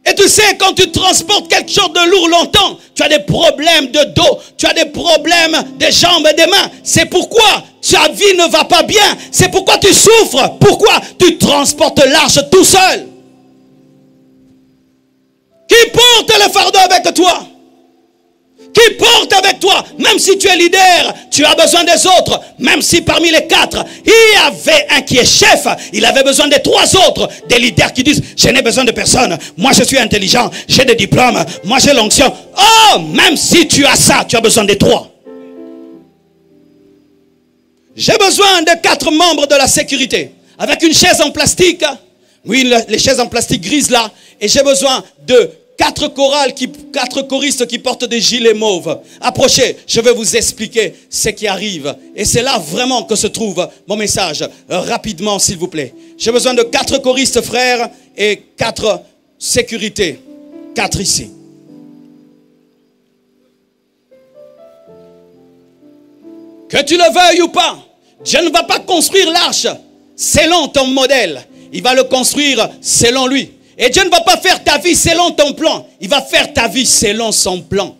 Et tu sais, quand tu transportes quelque chose de lourd longtemps, tu as des problèmes de dos, tu as des problèmes de jambes et des mains. C'est pourquoi ta vie ne va pas bien. C'est pourquoi tu souffres. Pourquoi tu transportes l'arche tout seul? Qui porte le fardeau avec toi? Qui porte avec toi? Même si tu es leader, tu as besoin des autres. Même si parmi les 4, il y avait un qui est chef, il avait besoin des 3 autres. Des leaders qui disent, je n'ai besoin de personne. Moi je suis intelligent, j'ai des diplômes, moi j'ai l'onction. Oh, même si tu as ça, tu as besoin des 3. J'ai besoin de 4 membres de la sécurité. Avec une chaise en plastique. Oui, les chaises en plastique grises là. Et j'ai besoin de 4 choristes qui portent des gilets mauves. Approchez, je vais vous expliquer ce qui arrive. Et c'est là vraiment que se trouve mon message. Rapidement, s'il vous plaît. J'ai besoin de 4 choristes, frères, et 4 sécurités. 4 ici. Que tu le veuilles ou pas, Dieu ne va pas construire l'arche selon ton modèle. Il va le construire selon lui. Et Dieu ne va pas faire ta vie selon ton plan. Il va faire ta vie selon son plan.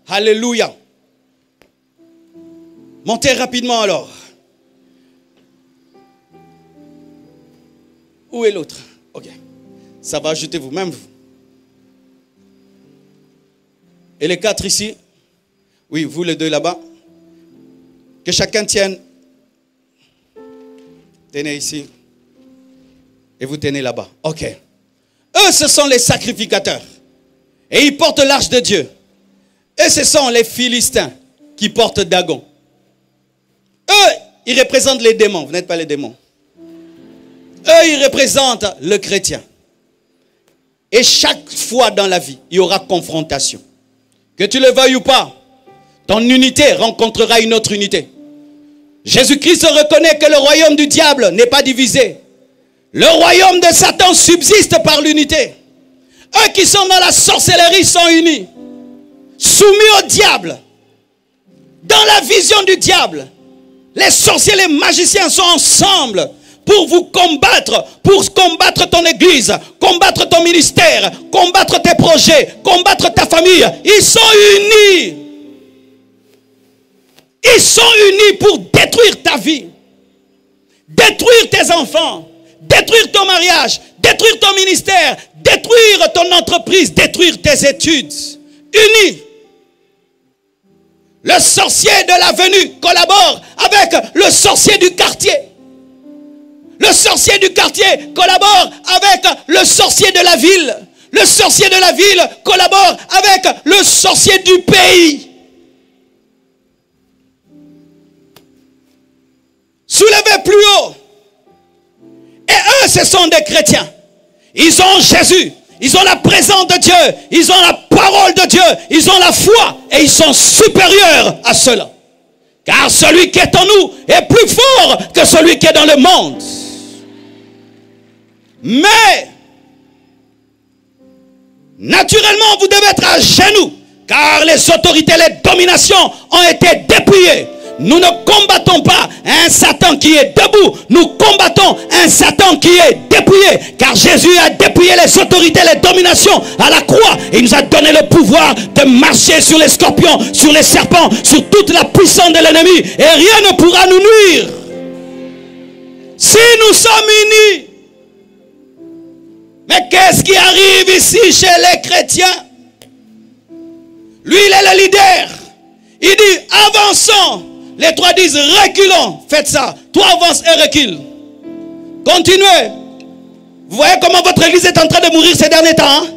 Alléluia. Montez rapidement alors. Où est l'autre? Ok. Ça va ajouter vous, même vous. Et les 4 ici? Oui, vous les 2 là-bas. Que chacun tienne. Tenez ici. Et vous tenez là-bas. Ok. Eux, ce sont les sacrificateurs. Et ils portent l'arche de Dieu. Et ce sont les Philistins qui portent Dagon. Eux, ils représentent les démons. Vous n'êtes pas les démons. Eux, ils représentent le chrétien. Et chaque fois dans la vie, il y aura confrontation. Que tu le veuilles ou pas, ton unité rencontrera une autre unité. Jésus-Christ reconnaît que le royaume du diable n'est pas divisé. Le royaume de Satan subsiste par l'unité. Eux qui sont dans la sorcellerie sont unis. Soumis au diable. Dans la vision du diable. Les sorciers, les magiciens sont ensemble pour vous combattre. Pour combattre ton église. Combattre ton ministère. Combattre tes projets. Combattre ta famille. Ils sont unis. Ils sont unis pour détruire ta vie. Détruire tes enfants. Détruire ton mariage, détruire ton ministère, détruire ton entreprise, détruire tes études. Unis. Le sorcier de l'avenue collabore avec le sorcier du quartier. Le sorcier du quartier collabore avec le sorcier de la ville. Le sorcier de la ville collabore avec le sorcier du pays. Soulevez plus haut. Et eux, ce sont des chrétiens. Ils ont Jésus. Ils ont la présence de Dieu. Ils ont la parole de Dieu. Ils ont la foi. Et ils sont supérieurs à cela. Car celui qui est en nous est plus fort que celui qui est dans le monde. Mais, naturellement, vous devez être à genoux. Car les autorités, les dominations ont été dépouillées. Nous ne combattons pas un Satan qui est debout. Nous combattons un Satan qui est dépouillé. car Jésus a dépouillé les autorités, les dominations à la croix. Et il nous a donné le pouvoir de marcher sur les scorpions, sur les serpents, sur toute la puissance de l'ennemi. Et rien ne pourra nous nuire. Si nous sommes unis. Mais qu'est-ce qui arrive ici chez les chrétiens? Lui, il est le leader. Il dit, avançons. Les trois disent, reculons. Faites ça. Toi, avance et recule. Continuez. Vous voyez comment votre église est en train de mourir ces derniers temps, hein?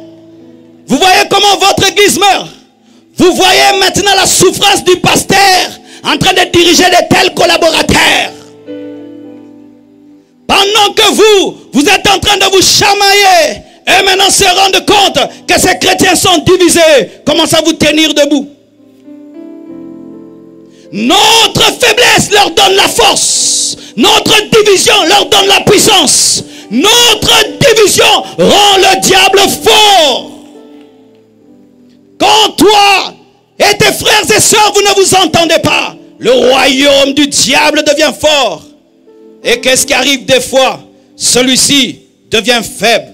Vous voyez comment votre église meurt. Vous voyez maintenant la souffrance du pasteur en train de diriger de tels collaborateurs. Pendant que vous êtes en train de vous chamailler et maintenant se rendre compte que ces chrétiens sont divisés, commencent à vous tenir debout. Notre faiblesse leur donne la force. Notre division leur donne la puissance. Notre division rend le diable fort. Quand toi et tes frères et sœurs, vous ne vous entendez pas, le royaume du diable devient fort. Et qu'est-ce qui arrive des fois? Celui-ci devient faible.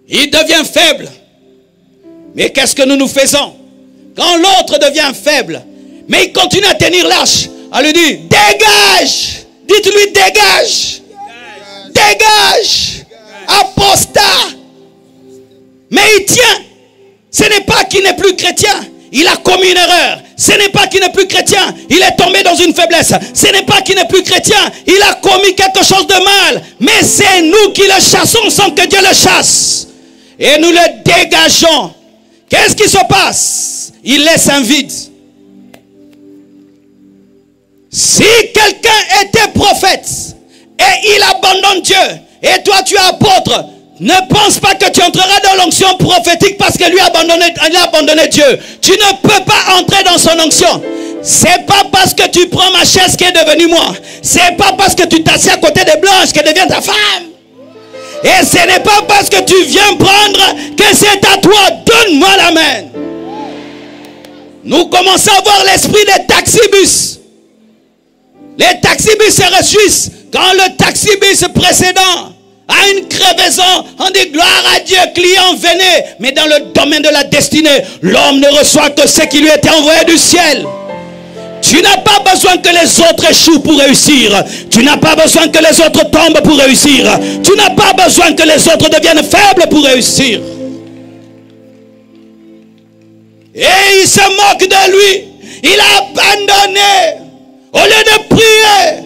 Il devient faible. Mais qu'est-ce que nous faisons? Quand l'autre devient faible, mais il continue à tenir lâche, on lui dit, dégage. Dites-lui, dégage. Dégage. Apostat. Mais il tient. Ce n'est pas qu'il n'est plus chrétien. Il a commis une erreur. Ce n'est pas qu'il n'est plus chrétien. Il est tombé dans une faiblesse. Ce n'est pas qu'il n'est plus chrétien. Il a commis quelque chose de mal. Mais c'est nous qui le chassons sans que Dieu le chasse. Et nous le dégageons. Qu'est-ce qui se passe? Il laisse un vide. Si quelqu'un était prophète et il abandonne Dieu, et toi tu es apôtre, ne pense pas que tu entreras dans l'onction prophétique parce que lui a abandonné Dieu. Tu ne peux pas entrer dans son onction. C'est pas parce que tu prends ma chaise qui est devenue moi. C'est pas parce que tu t'assieds à côté de Blanche qu'elle devient ta femme. Et ce n'est pas parce que tu viens prendre que c'est à toi. Donne-moi la main. Nous commençons à voir l'esprit des taxibus. Les taxibus se réjouissent quand le taxibus précédent a une crevaison. On dit gloire à Dieu, client venez. Mais dans le domaine de la destinée, l'homme ne reçoit que ce qui lui était envoyé du ciel. Tu n'as pas besoin que les autres échouent pour réussir. Tu n'as pas besoin que les autres tombent pour réussir. Tu n'as pas besoin que les autres deviennent faibles pour réussir. Et il se moque de lui. Il a abandonné. Au lieu de prier,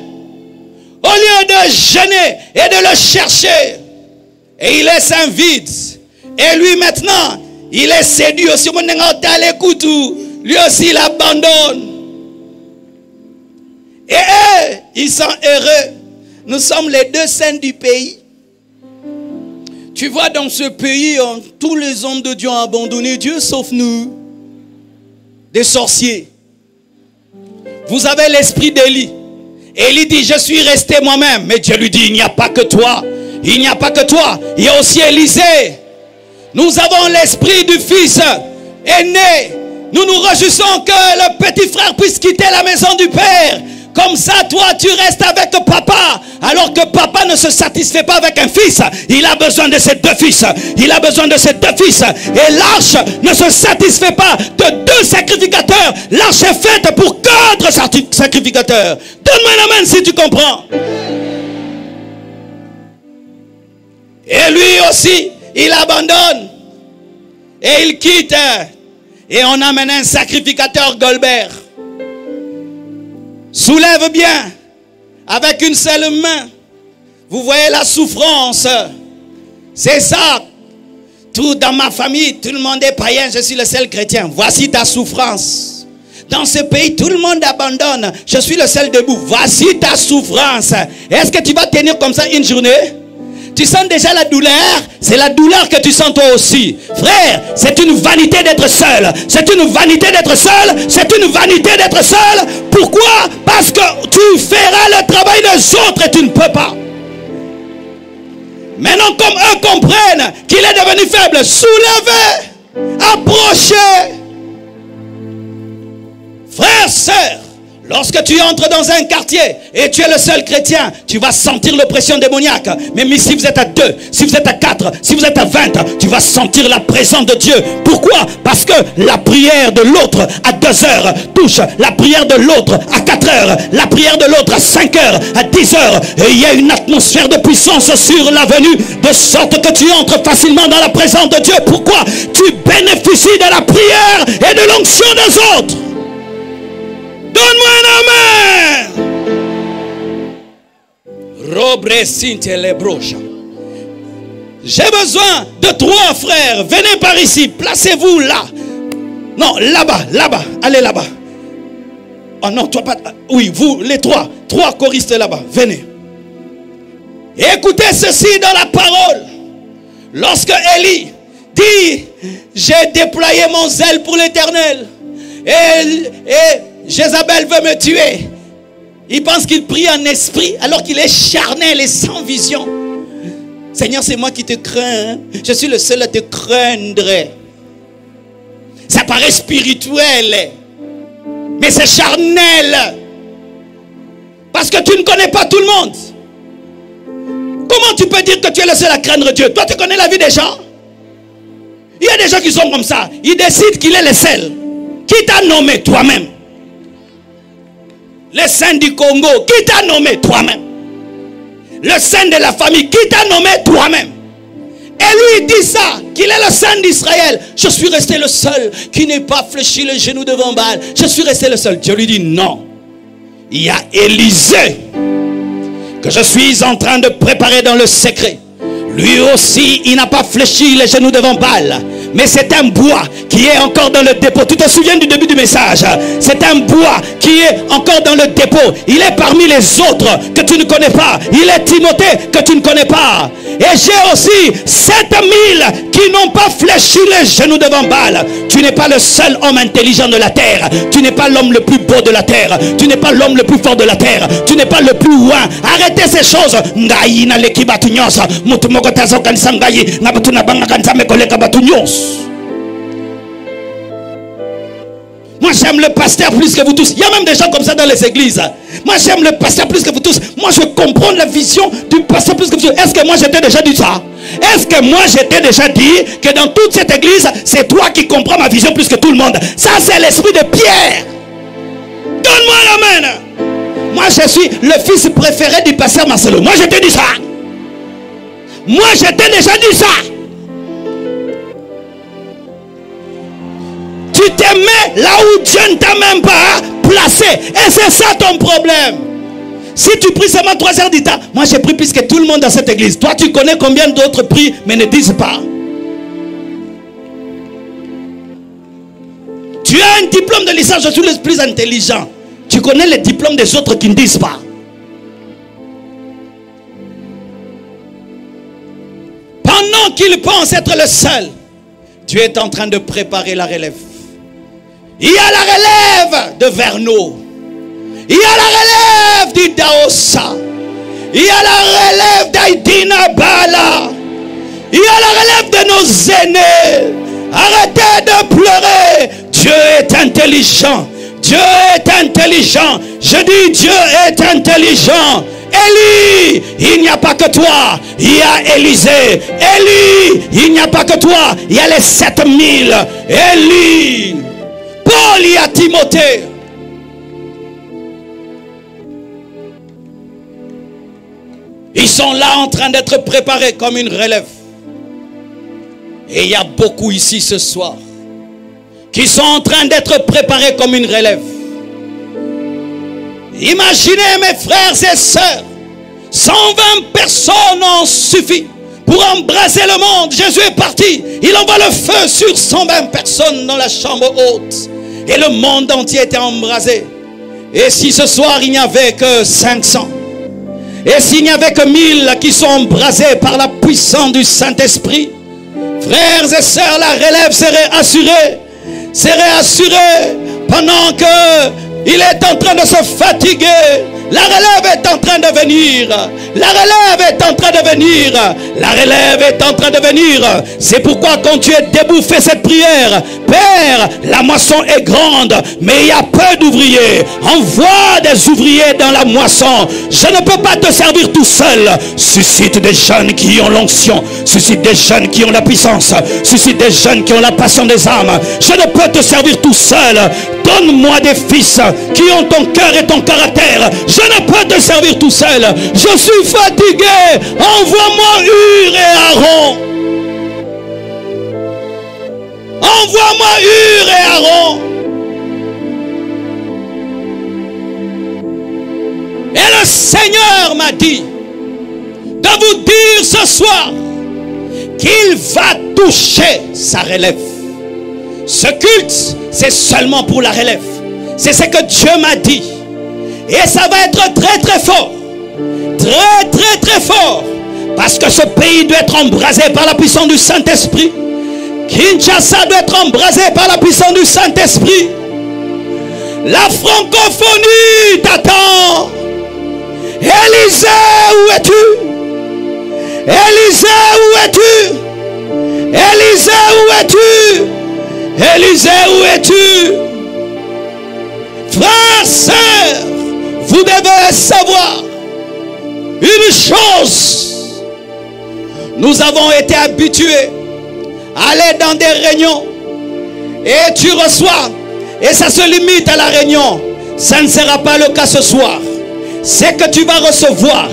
au lieu de jeûner et de le chercher. Et il laisse un vide. Et lui maintenant, il est séduit aussi. Lui aussi, il abandonne. Et eux, ils sont heureux. Nous sommes les deux saints du pays. Tu vois, dans ce pays, tous les hommes de Dieu ont abandonné Dieu, sauf nous. Des sorciers. Vous avez l'esprit d'Élie. Élie dit, je suis resté moi-même. Mais Dieu lui dit, il n'y a pas que toi. Il n'y a pas que toi. Il y a aussi Élisée. Nous avons l'esprit du fils aîné. Nous nous réjouissons que le petit frère puisse quitter la maison du père. Comme ça, toi, tu restes avec papa. Alors que papa ne se satisfait pas avec un fils. Il a besoin de ses deux fils. Il a besoin de ses deux fils. Et l'arche ne se satisfait pas de 2 sacrificateurs. L'arche est faite pour 4 sacrificateurs. Donne-moi la main si tu comprends. Et lui aussi, il abandonne. Et il quitte. Et on amène un sacrificateur Goldberg. Soulève bien. Avec une seule main. Vous voyez la souffrance. C'est ça. Tout dans ma famille, tout le monde est païen. Je suis le seul chrétien. Voici ta souffrance. Dans ce pays, tout le monde abandonne. Je suis le seul debout. Voici ta souffrance. Est-ce que tu vas tenir comme ça une journée? Tu sens déjà la douleur? C'est la douleur que tu sens toi aussi. Frère, c'est une vanité d'être seul. C'est une vanité d'être seul. C'est une vanité d'être seul. Pourquoi? Parce que tu feras le travail des autres et tu ne peux pas. Maintenant, comme eux comprennent qu'il est devenu faible, soulevez, approchez. Frères, sœurs, Lorsque tu entres dans un quartier et tu es le seul chrétien, tu vas sentir l'oppression démoniaque. Même si vous êtes à 2, si vous êtes à 4, si vous êtes à 20, tu vas sentir la présence de Dieu. Pourquoi? Parce que la prière de l'autre à 2 heures touche la prière de l'autre à 4 heures, la prière de l'autre à 5 heures, à 10 heures. Et il y a une atmosphère de puissance sur l'avenue, de sorte que tu entres facilement dans la présence de Dieu. Pourquoi? Tu bénéficies de la prière et de l'onction des autres. Donne-moi un amen. J'ai besoin de 3 frères. Venez par ici. Placez-vous là. Non, là-bas, là-bas. Allez là-bas. Oh non, toi pas. Oui, vous, les 3. 3 choristes là-bas. Venez. Et écoutez ceci dans la parole. Lorsque Élie dit, j'ai déployé mon zèle pour l'Éternel. Et Jézabel veut me tuer. Il pense qu'il prie en esprit alors qu'il est charnel et sans vision. Seigneur, c'est moi qui te crains. Hein? Je suis le seul à te craindre. Ça paraît spirituel, mais c'est charnel. Parce que tu ne connais pas tout le monde. Comment tu peux dire que tu es le seul à craindre Dieu? Toi, tu connais la vie des gens. Il y a des gens qui sont comme ça. Ils décident qu'il est le seul. Qui t'a nommé? Toi-même. Le saint du Congo, qui t'a nommé? Toi-même. Le saint de la famille, qui t'a nommé? Toi-même. Et lui dit ça, qu'il est le saint d'Israël. Je suis resté le seul qui n'ait pas fléchi le genou devant Baal. Je suis resté le seul. Dieu lui dit non. Il y a Élisée que je suis en train de préparer dans le secret. Lui aussi, il n'a pas fléchi les genoux devant Baal. Mais c'est un bois qui est encore dans le dépôt. Tu te souviens du début du message? C'est un bois qui est encore dans le dépôt. Il est parmi les autres que tu ne connais pas. Il est Timothée que tu ne connais pas. Et j'ai aussi 7000 qui n'ont pas fléchi les genoux devant Baal. Tu n'es pas le seul homme intelligent de la terre. Tu n'es pas l'homme le plus beau de la terre. Tu n'es pas l'homme le plus fort de la terre. Tu n'es pas le plus loin. Arrêtez ces choses. Moi j'aime le pasteur plus que vous tous. Il y a même des gens comme ça dans les églises. Moi j'aime le pasteur plus que vous tous. Moi je comprends la vision du pasteur plus que vous tous. Est-ce que moi j'étais déjà dit ça? Est-ce que moi j'étais déjà dit que dans toute cette église c'est toi qui comprends ma vision plus que tout le monde? Ça c'est l'esprit de Pierre. Donne-moi l'amen. Moi je suis le fils préféré du pasteur Marcelo. Moi j'étais dit ça. Moi j'étais déjà dit ça. Tu t'aimais là où Dieu ne t'a même pas placé. Et c'est ça ton problème. Si tu pries seulement 3 heures du temps, moi j'ai pris plus que tout le monde dans cette église. Toi tu connais combien d'autres prient mais ne disent pas. Tu as un diplôme de licence, je suis le plus intelligent. Tu connais les diplômes des autres qui ne disent pas. Pendant qu'il pense être le seul, tu es en train de préparer la relève. Il y a la relève de Verneau. Il y a la relève du Daosa. Il y a la relève d'Aïdina Bala. Il y a la relève de nos aînés. Arrêtez de pleurer. Dieu est intelligent. Dieu est intelligent. Je dis Dieu est intelligent. Élie, il n'y a pas que toi. Il y a Élisée. Élie, il n'y a pas que toi. Il y a les 7000. Élie. Paul, il y a Timothée. Ils sont là en train d'être préparés comme une relève. Et il y a beaucoup ici ce soir qui sont en train d'être préparés comme une relève. Imaginez mes frères et sœurs, 120 personnes ont suffi pour embraser le monde. Jésus est parti, il envoie le feu sur 120 personnes dans la chambre haute. Et le monde entier était embrasé. Et si ce soir il n'y avait que 500, et s'il n'y avait que 1000 qui sont embrasés par la puissance du Saint-Esprit, frères et sœurs, la relève serait assurée. Serait assurée pendant que il est en train de se fatiguer. La relève est en train de venir. La relève est en train de venir. La relève est en train de venir. C'est pourquoi quand tu es debout, fais cette prière. Père, la moisson est grande, mais il y a peu d'ouvriers. Envoie des ouvriers dans la moisson. Je ne peux pas te servir tout seul. Suscite des jeunes qui ont l'onction. Suscite des jeunes qui ont la puissance. Suscite des jeunes qui ont la passion des âmes. Je ne peux te servir tout seul. Donne-moi des fils qui ont ton cœur et ton caractère. Je ne peux te servir tout seul. Je suis fatigué. Envoie-moi Hur et Aaron. Envoie-moi Hur et Aaron. Et le Seigneur m'a dit de vous dire ce soir qu'il va toucher sa relève. Ce culte, c'est seulement pour la relève. C'est ce que Dieu m'a dit. Et ça va être très très fort. Très très très fort. Parce que ce pays doit être embrasé par la puissance du Saint-Esprit. Kinshasa doit être embrasé par la puissance du Saint-Esprit. La francophonie t'attend. Élisée, où es-tu? Élisée, où es-tu? Élisée, où es-tu? Élisée, où es-tu? Frères, sœurs, vous devez savoir une chose. Nous avons été habitués à aller dans des réunions et tu reçois et ça se limite à la réunion. Ça ne sera pas le cas ce soir. Ce que tu vas recevoir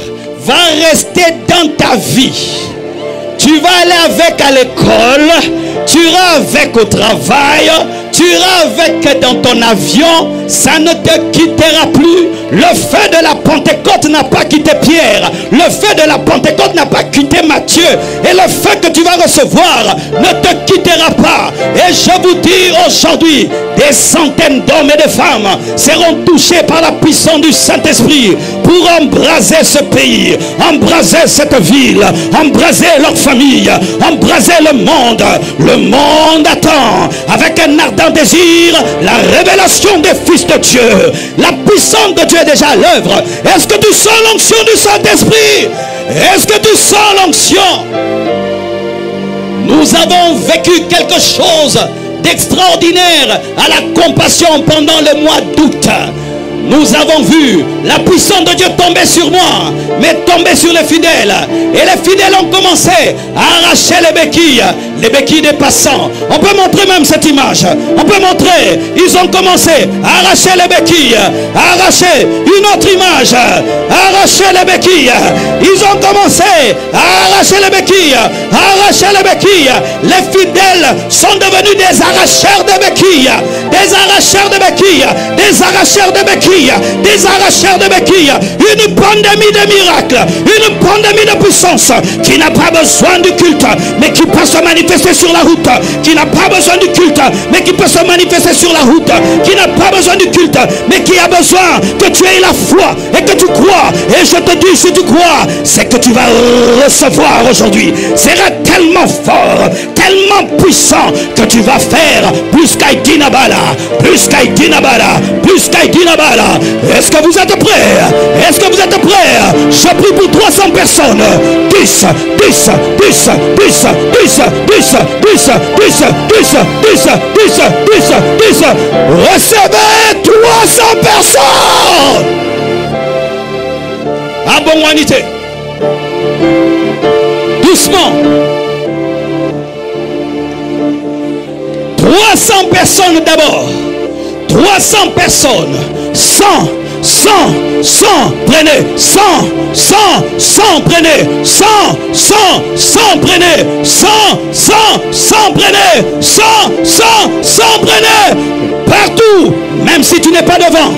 va rester dans ta vie. Tu vas aller avec à l'école, tu iras avec au travail, tu iras avec dans ton avion, ça ne te quittera plus. Le feu de la Pentecôte n'a pas quitté Pierre, le feu de la Pentecôte n'a pas quitté Matthieu, et le feu que tu vas recevoir ne te quittera pas. Et je vous dis aujourd'hui, des centaines d'hommes et de femmes seront touchés par la puissance du Saint-Esprit pour embraser ce pays, embraser cette ville, embraser leur famille, embraser le monde. Le monde attend avec un ardent désir la révélation des fils de Dieu. La puissance de Dieu est déjà à l'œuvre. Est-ce que tu sens l'onction du Saint-Esprit? Est-ce que tu sens l'onction? Nous avons vécu quelque chose d'extraordinaire à la compassion pendant le mois d'août. Nous avons vu la puissance de Dieu tomber sur moi, mais tomber sur les fidèles. Et les fidèles ont commencé à arracher les béquilles des passants. On peut montrer même cette image. On peut montrer, ils ont commencé à arracher les béquilles, à arracher une autre image, à arracher les béquilles. Ils ont commencé à arracher les béquilles, à arracher les béquilles. Les fidèles sont devenus des arracheurs de béquilles, des arracheurs de béquilles, des arracheurs de béquilles. Des arracheurs de béquilles, une pandémie de miracles, une pandémie de puissance qui n'a pas besoin du culte, mais qui peut se manifester sur la route, qui n'a pas besoin du culte, mais qui peut se manifester sur la route, qui n'a pas besoin du culte, mais qui a besoin que tu aies la foi et que tu crois. Et je te dis, si tu crois, c'est que tu vas recevoir aujourd'hui. Sera tellement fort, tellement puissant que tu vas faire plus qu'Aïdinabala, plus qu'Aïdinabala, plus qu'Aïdinabala. Est-ce que vous êtes prêts? Est-ce que vous êtes prêts? Je prie pour 300 personnes. 10, 10, 10, 10, 10, 10, 10, 10, 10, 10, 10, 10, 10. Recevez 300 personnes. À bon humanité. Doucement. 300 personnes d'abord. 300 personnes. 100, 100, 100, prenez, 100, 100, 100, prenez, 100, 100, 100, prenez, 100, 100, 100, prenez, 100, 100, 100, prenez, partout, même si tu n'es pas devant,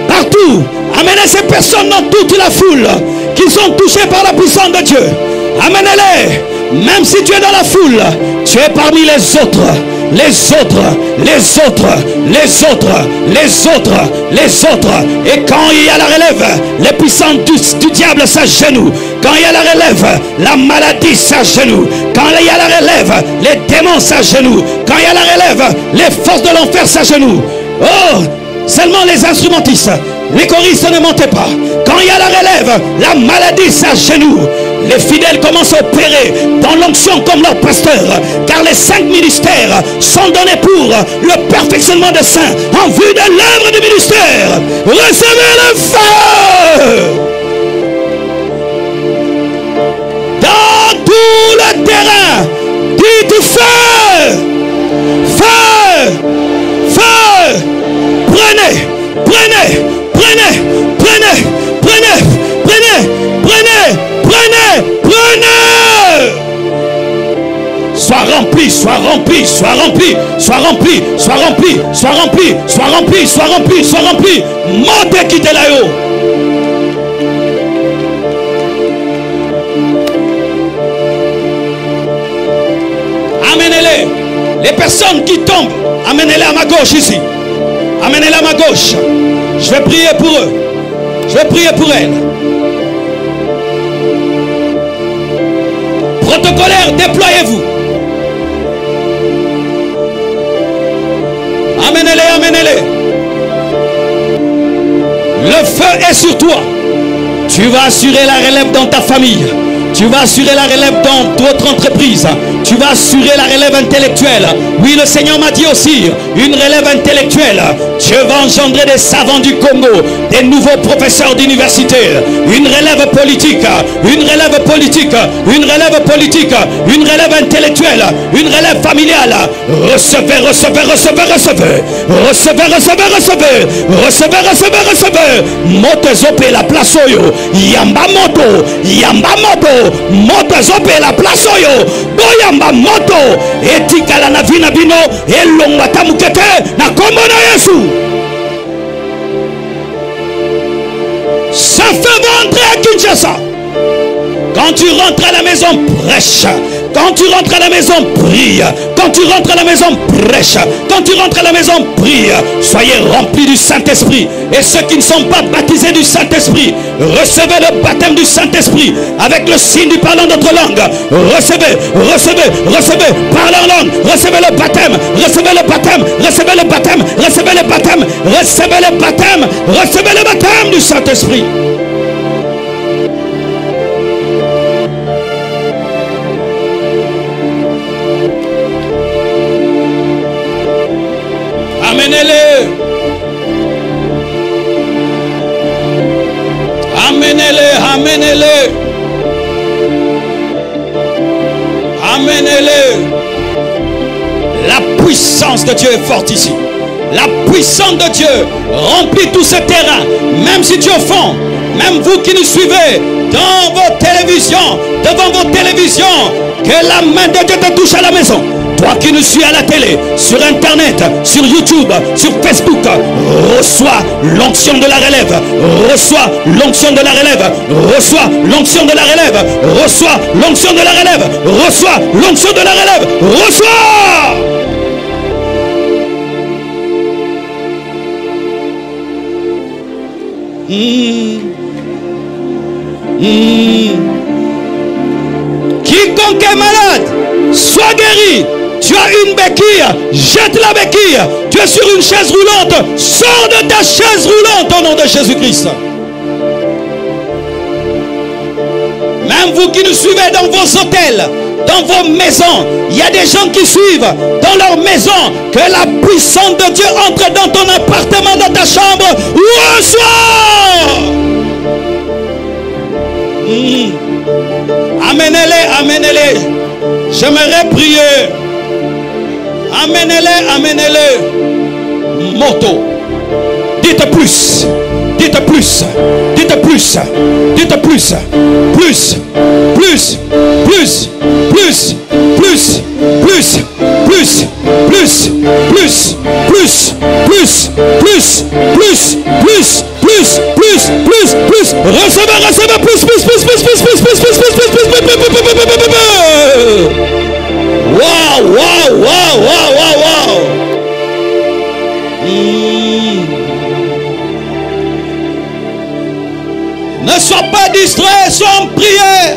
partout, amenez ces personnes dans toute la foule qui sont touchées par la puissance de Dieu, amenez-les, même si tu es dans la foule, tu es parmi les autres. Les autres, les autres, les autres, les autres, les autres. Et quand il y a la relève, les puissants du diable s'agenouillent. Quand il y a la relève, la maladie s'agenouille. Quand il y a la relève, les démons s'agenouillent. Quand il y a la relève, les forces de l'enfer s'agenouillent. Oh, seulement les instrumentistes Les choristes, ne mentez pas. Quand il y a la relève, la maladie s'agenouille. Les fidèles commencent à opérer dans l'onction comme leur pasteur, car les 5 ministères sont donnés pour le perfectionnement des saints en vue de l'œuvre du ministère. Recevez le feu dans tout le terrain. Dites feu, feu, feu. Prenez, prenez, prenez, prenez, prenez, prenez, prenez, prenez, prenez. Sois rempli, sois rempli, sois rempli, sois rempli, sois rempli, sois rempli, sois rempli, sois rempli, sois rempli. Montez, quittez là-haut. Amenez-les. Les personnes qui tombent, amenez-les à ma gauche ici. Amenez-les à ma gauche. Je vais prier pour eux. Je vais prier pour elles. Protocolaire, déployez-vous. Amenez-les, amenez-les. Le feu est sur toi. Tu vas assurer la relève dans ta famille. Tu vas assurer la relève dans votre entreprise. Tu vas assurer la relève intellectuelle. Oui, le Seigneur m'a dit aussi, une relève intellectuelle. Dieu va engendrer des savants du Congo, des nouveaux professeurs d'université, une relève politique, une relève politique, une relève politique, une relève intellectuelle, une relève familiale. Recevez, recevez, recevez, recevez. Recevez, recevez, recevez. Recevez, recevez, recevez. Motezope la place oyo. Yamba moto. Yamba moto. Motezope la place oyo. Boyamba moto. Etikala na vina bino. Elongwa tamukete. Na kombo na Yesu. Ça fait rentrer à Kinshasa. Quand tu rentres à la maison, prêche. Quand tu rentres à la maison, prie. Quand tu rentres à la maison, prêche. Quand tu rentres à la maison, prie. Soyez remplis du Saint-Esprit. Et ceux qui ne sont pas baptisés du Saint-Esprit, recevez le baptême du Saint-Esprit avec le signe du parlant d'autres langues. Recevez, recevez, recevez, parlez en langue. Recevez le baptême, recevez le baptême, recevez le baptême, recevez le baptême, recevez le baptême, recevez le baptême du Saint-Esprit. Amenez-les. Amenez-les, amenez-les. Amenez-les. La puissance de Dieu est forte ici. La puissance de Dieu remplit tout ce terrain. Même si tu es au fond, même vous qui nous suivez dans vos télévisions, devant vos télévisions, que la main de Dieu te touche à la maison. Toi qui nous suis à la télé, sur internet, sur YouTube, sur Facebook, reçois l'onction de la relève. Reçois l'onction de la relève. Reçois l'onction de la relève. Reçois l'onction de la relève. Reçois l'onction de la relève. Reçois. Quiconque est malade, sois guéri. Tu as une béquille, jette la béquille. Tu es sur une chaise roulante, sors de ta chaise roulante au nom de Jésus-Christ. Même vous qui nous suivez dans vos hôtels, dans vos maisons, il y a des gens qui suivent dans leur maison. Que la puissance de Dieu entre dans ton appartement, dans ta chambre. Reçois. Amenez-les, amenez-les. J'aimerais prier. Amenez-les, amenez-les. Moto. Dites plus. Dites plus. Dites plus. Dites plus. Plus. Plus. Plus. Plus. Plus. Plus. Plus. Plus. Plus. Plus. Plus. Plus. Plus. Plus. Plus. Plus. Plus. Plus. Recevez, recevez. Plus. Plus. Plus. Plus. Plus. Plus. Plus. Plus. Plus. Wow, wow, wow, wow, wow, wow. Ne sois pas distrait, sois en prière.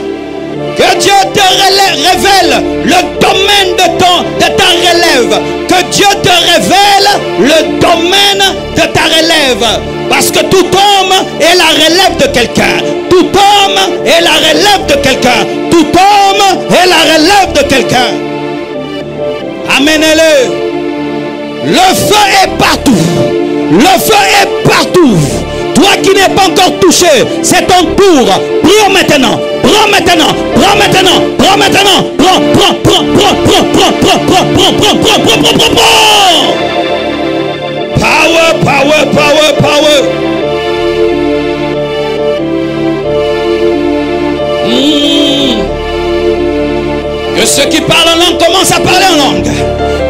Que Dieu te révèle le domaine de ta relève. Que Dieu te révèle le domaine de ta relève. Parce que tout homme est la relève de quelqu'un. Tout homme est la relève de quelqu'un. Tout homme est la relève de quelqu'un. Amenez-le. Le feu est partout. Le feu est partout. Toi qui n'es pas encore touché, c'est ton tour. Prends maintenant. Prends maintenant. Prends maintenant. Prends maintenant. Prends. Power, power, power, power. Que ceux qui parlent en langue commencent à parler en langue.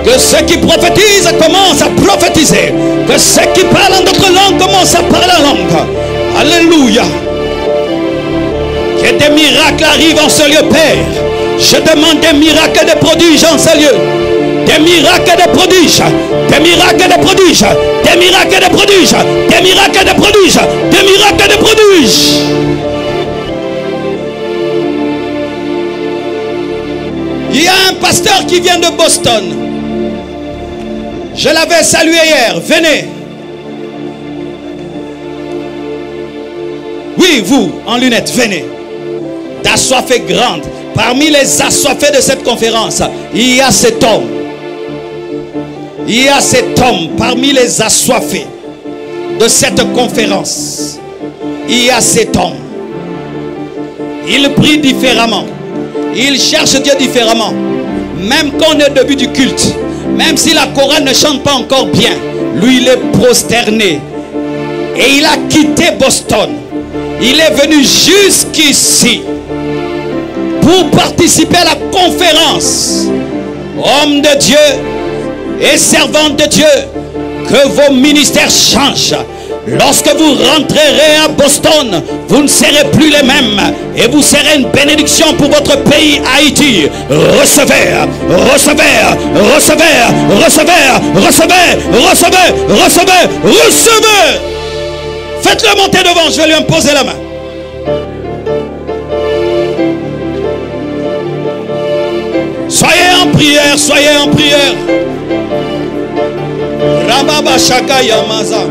Que ceux qui prophétisent commencent à prophétiser. Que ceux qui parlent en d'autres langues commencent à parler en langue. Alléluia. Que des miracles arrivent en ce lieu, Père. Je demande des miracles et des prodiges en ce lieu. Des miracles et des prodiges. Des miracles et des prodiges. Des miracles et des prodiges. Des miracles et des prodiges. Des miracles et des prodiges. Il y a un pasteur qui vient de Boston. Je l'avais salué hier. Venez. Oui, vous, en lunettes, venez. Ta soif est grande. Parmi les assoiffés de cette conférence, il y a cet homme. Il y a cet homme parmi les assoiffés de cette conférence. Il y a cet homme. Il prie différemment. Il cherche Dieu différemment. Même quand on est au début du culte, même si la chorale ne chante pas encore bien, lui il est prosterné. Et il a quitté Boston. Il est venu jusqu'ici pour participer à la conférence. Homme de Dieu et servante de Dieu, que vos ministères changent. Lorsque vous rentrerez à Boston, vous ne serez plus les mêmes et vous serez une bénédiction pour votre pays Haïti. Recevez, recevez, recevez, recevez, recevez, recevez, recevez, recevez. Faites-le monter devant, je vais lui imposer la main. Soyez en prière, soyez en prière. Rababa Shaka Yamaza.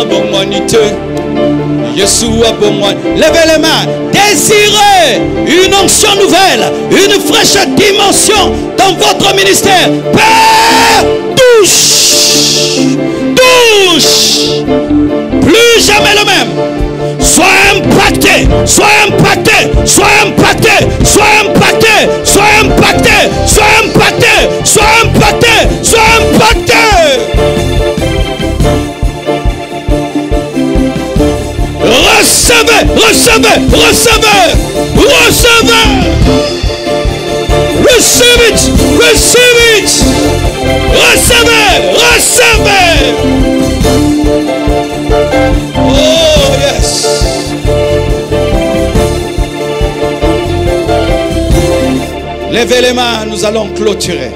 Abonmanite. Yeshua Abonman. Levez les mains. Désirez une onction nouvelle, une fraîche dimension dans votre ministère. Père, touche. Touche. Plus jamais le même. Sois impacté, sois impacté, sois impacté, sois impacté, sois impacté, sois impacté, sois impacté, sois impacté. Recevez, recevez, recevez, recevez. Receive it, receive it. Recevez, recevez. Oh yes. Levez les mains, nous allons clôturer.